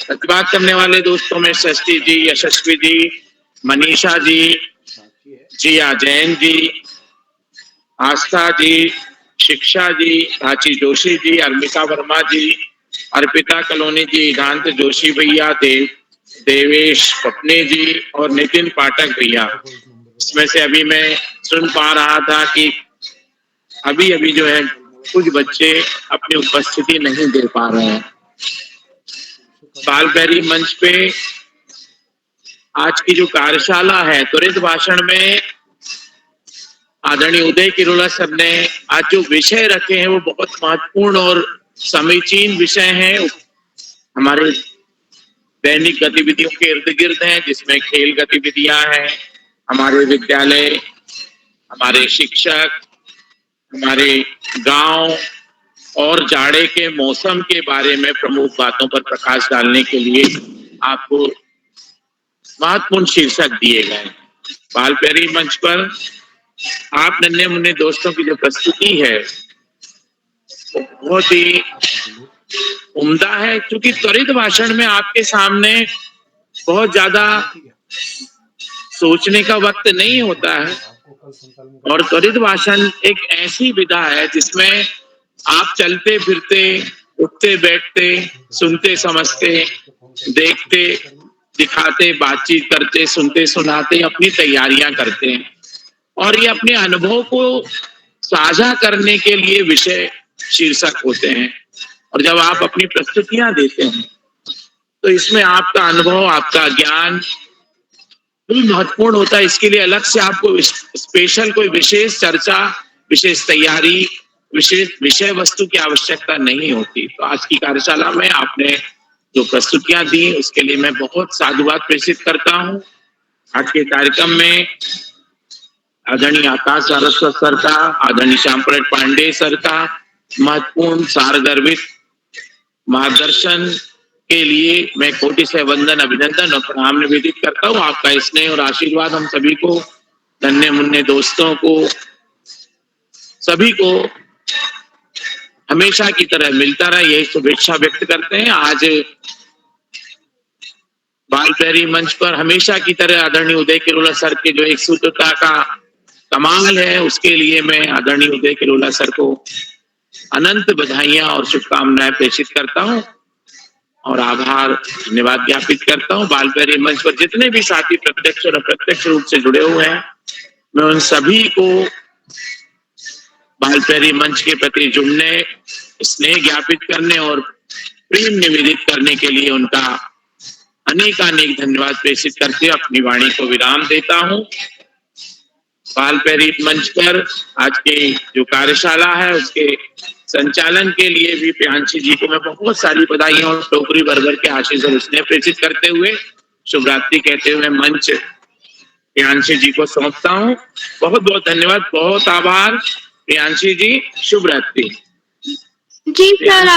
प्रतिभाग करने वाले दोस्तों में षष्ठी जी, यशस्वी जी, मनीषा जी, जिया जैन जी, आस्था जी, शिक्षा जी, प्राची जोशी जी, अर्मिका वर्मा जी अर्पिता कलोनी जी, ईदांत जोशी भैया, देवेश पपने जी और नितिन पाठक भैया। इसमें से अभी मैं सुन पा रहा था कि अभी अभी जो है कुछ बच्चे अपनी उपस्थिति नहीं दे पा रहे हैं। बालबेरी मंच पे आज की जो कार्यशाला है, त्वरित भाषण में आदरणीय उदय किरोला सर ने आज जो विषय रखे हैं वो बहुत महत्वपूर्ण और समीचीन विषय हैं। हमारे दैनिक गतिविधियों के इर्द गिर्द हैं, जिसमें खेल गतिविधियां हैं, हमारे विद्यालय, हमारे शिक्षक, हमारे गांव और जाड़े के मौसम के बारे में प्रमुख बातों पर प्रकाश डालने के लिए आपको महत्वपूर्ण शीर्षक दिए गए। बालबेरी मंच पर आप नन्हे मुन्ने दोस्तों की जो प्रस्तुति है बहुत ही उम्दा है, क्योंकि त्वरित भाषण में आपके सामने बहुत ज्यादा सोचने का वक्त नहीं होता है और त्वरित भाषण एक ऐसी विधा है जिसमें आप चलते फिरते, उठते बैठते, सुनते समझते, देखते दिखाते, बातचीत करते, सुनते सुनाते अपनी तैयारियां करते हैं और ये अपने अनुभव को साझा करने के लिए विषय शीर्षक होते हैं। और जब आप अपनी प्रस्तुतियां देते हैं तो इसमें आपका अनुभव, आपका ज्ञान भी महत्वपूर्ण होता है। इसके लिए अलग से आपको स्पेशल कोई विशेष चर्चा, विशेष तैयारी, विशेष विषय वस्तु की आवश्यकता नहीं होती। तो आज की कार्यशाला में आपने जो प्रस्तुतियां दी उसके लिए मैं बहुत साधुवाद प्रेषित करता हूँ। आज के कार्यक्रम में आदरणीय आकाश सारस्वत सर का, आदरणीय श्यामप्रसाद पांडे सर का महत्वपूर्ण सारगर्भित मार्गदर्शन के लिए मैं कोटि से वंदन, अभिनंदन और प्रणाम निवेदित करता हूँ। आपका स्नेह और आशीर्वाद हम सभी को, नन्हे मुन्ने दोस्तों को, सभी को हमेशा की तरह मिलता रहे, यही शुभेच्छा व्यक्त करते हैं। आज बालबेरी मंच पर हमेशा की तरह आदरणीय उदय किरोला सर के जो एक सूत्रता का कमाल है, उसके लिए मैं आदरणीय उदय किरोला सर को अनंत बधाइयां और शुभकामनाएं प्रेषित करता हूं और आभार धन्यवाद ज्ञापित करता हूं। बालबेरी मंच पर जितने भी साथी प्रत्यक्ष और अप्रत्यक्ष रूप से जुड़े हुए हैं, मैं उन सभी को बालबेरी मंच के प्रति जुड़ने, स्नेह ज्ञापित करने और प्रेम निवेदित करने के लिए उनका अनेकानेक धन्यवाद प्रेषित करके अपनी वाणी को विराम देता हूं। बालबेरी मंच पर आज की जो कार्यशाला है उसके संचालन के लिए भी प्रियांशी जी को मैं बहुत सारी बधाइयां और टोकरी भर के आशीष और स्नेह प्रेषित करते हुए शुभ रात्रि कहते हुए मंच प्रियांशी जी को सौंपता हूं। बहुत बहुत धन्यवाद, बहुत आभार प्रियांशी जी। शुभ रात्रि। जी सर,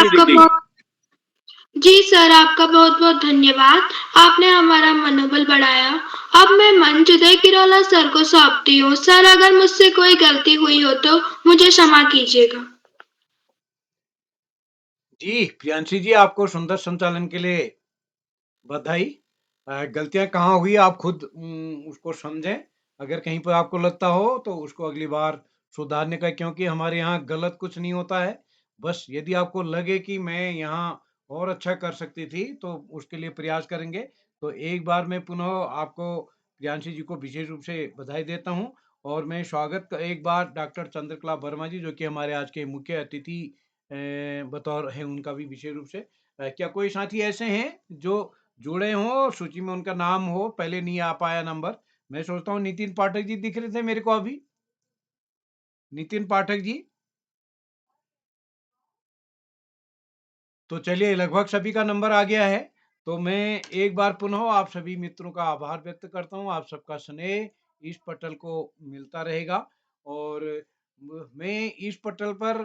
आपका बहुत बहुत धन्यवाद। आपने हमारा मनोबल बढ़ाया। अब मैं मंच उदय किरोला सर को सौंपती हूँ। सर, अगर मुझसे कोई गलती हुई हो तो मुझे क्षमा कीजिएगा। जी प्रियांशी जी, आपको सुंदर संचालन के लिए बधाई। गलतियां कहाँ हुई आप खुद उसको समझें। अगर कहीं पर आपको लगता हो तो उसको अगली बार सुधारने का, क्योंकि हमारे यहाँ गलत कुछ नहीं होता है। बस यदि आपको लगे कि मैं यहाँ और अच्छा कर सकती थी तो उसके लिए प्रयास करेंगे। तो एक बार मैं पुनः आपको प्रियांशी जी को विशेष रूप से बधाई देता हूँ और मैं एक बार डॉक्टर चंद्रकला वर्मा जी, जो कि हमारे आज के मुख्य अतिथि बतौर हैं, उनका भी विशेष रूप से। क्या कोई साथी ऐसे हैं जो जुड़े हों, सूची में उनका नाम हो, पहले नहीं आ पाया नंबर? मैं सोचता हूँ नितिन पाठक जी दिख रहे थे मेरे को अभी। नितिन पाठक जी, तो चलिए लगभग सभी का नंबर आ गया है। तो मैं एक बार पुनः आप सभी मित्रों का आभार व्यक्त करता हूँ। आप सबका स्नेह इस पटल को मिलता रहेगा और मैं इस पटल पर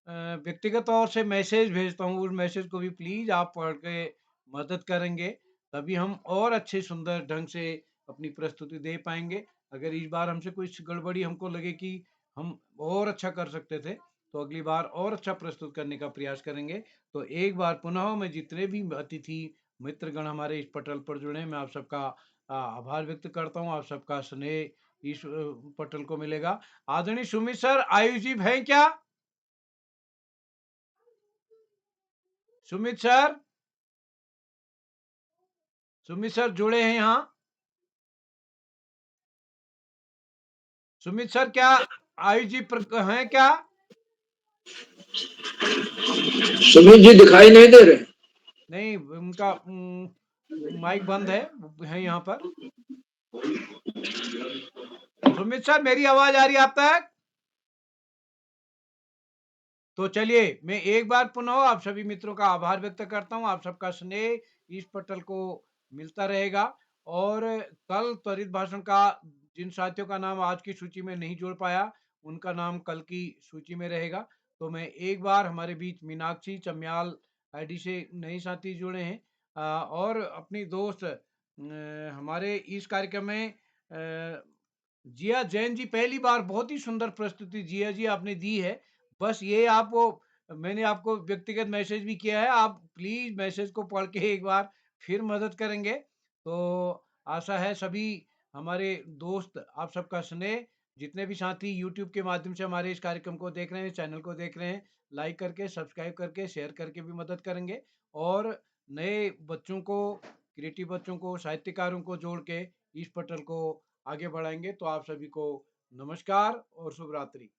व्यक्तिगत तौर से मैसेज भेजता हूँ। उस मैसेज को भी प्लीज आप पढ़ के मदद करेंगे, तभी हम और अच्छे सुंदर ढंग से अपनी प्रस्तुति दे पाएंगे। अगर इस बार हमसे कुछ गड़बड़ी हमको लगे कि हम और अच्छा कर सकते थे तो अगली बार और अच्छा प्रस्तुत करने का प्रयास करेंगे। तो एक बार पुनः मैं जितने भी अतिथि मित्रगण हमारे इस पटल पर जुड़े हैं, मैं आप सबका आभार व्यक्त करता हूँ। आप सबका स्नेह इस पटल को मिलेगा। आदरणीय सुमित सर आयुष जी हैं क्या? सुमित सर जुड़े हैं यहाँ। सुमित सर क्या आयुष जी हैं क्या? सुमित जी दिखाई नहीं दे रहे। नहीं, उनका माइक बंद है यहाँ पर। सुमित सर मेरी आवाज आ रही है आप तक? तो चलिए मैं एक बार पुनः आप सभी मित्रों का आभार व्यक्त करता हूं। आप सबका स्नेह इस पटल को मिलता रहेगा और कल त्वरित भाषण का जिन साथियों का नाम आज की सूची में नहीं जोड़ पाया उनका नाम कल की सूची में रहेगा। तो मैं एक बार हमारे बीच मीनाक्षी चम्याल आईडी से नए साथी जुड़े हैं और अपनी दोस्त हमारे इस कार्यक्रम में जिया जैन जी पहली बार बहुत ही सुंदर प्रस्तुति जिया जी आपने दी है। बस ये आपको मैंने आपको व्यक्तिगत मैसेज भी किया है, आप प्लीज मैसेज को पढ़ के एक बार फिर मदद करेंगे। तो आशा है सभी हमारे दोस्त आप सबका स्नेह, जितने भी साथी यूट्यूब के माध्यम से हमारे इस कार्यक्रम को देख रहे हैं, चैनल को देख रहे हैं, लाइक करके सब्सक्राइब करके शेयर करके भी मदद करेंगे और नए बच्चों को, क्रिएटिव बच्चों को, साहित्यकारों को जोड़ के इस पटल को आगे बढ़ाएंगे। तो आप सभी को नमस्कार और शुभ रात्रि।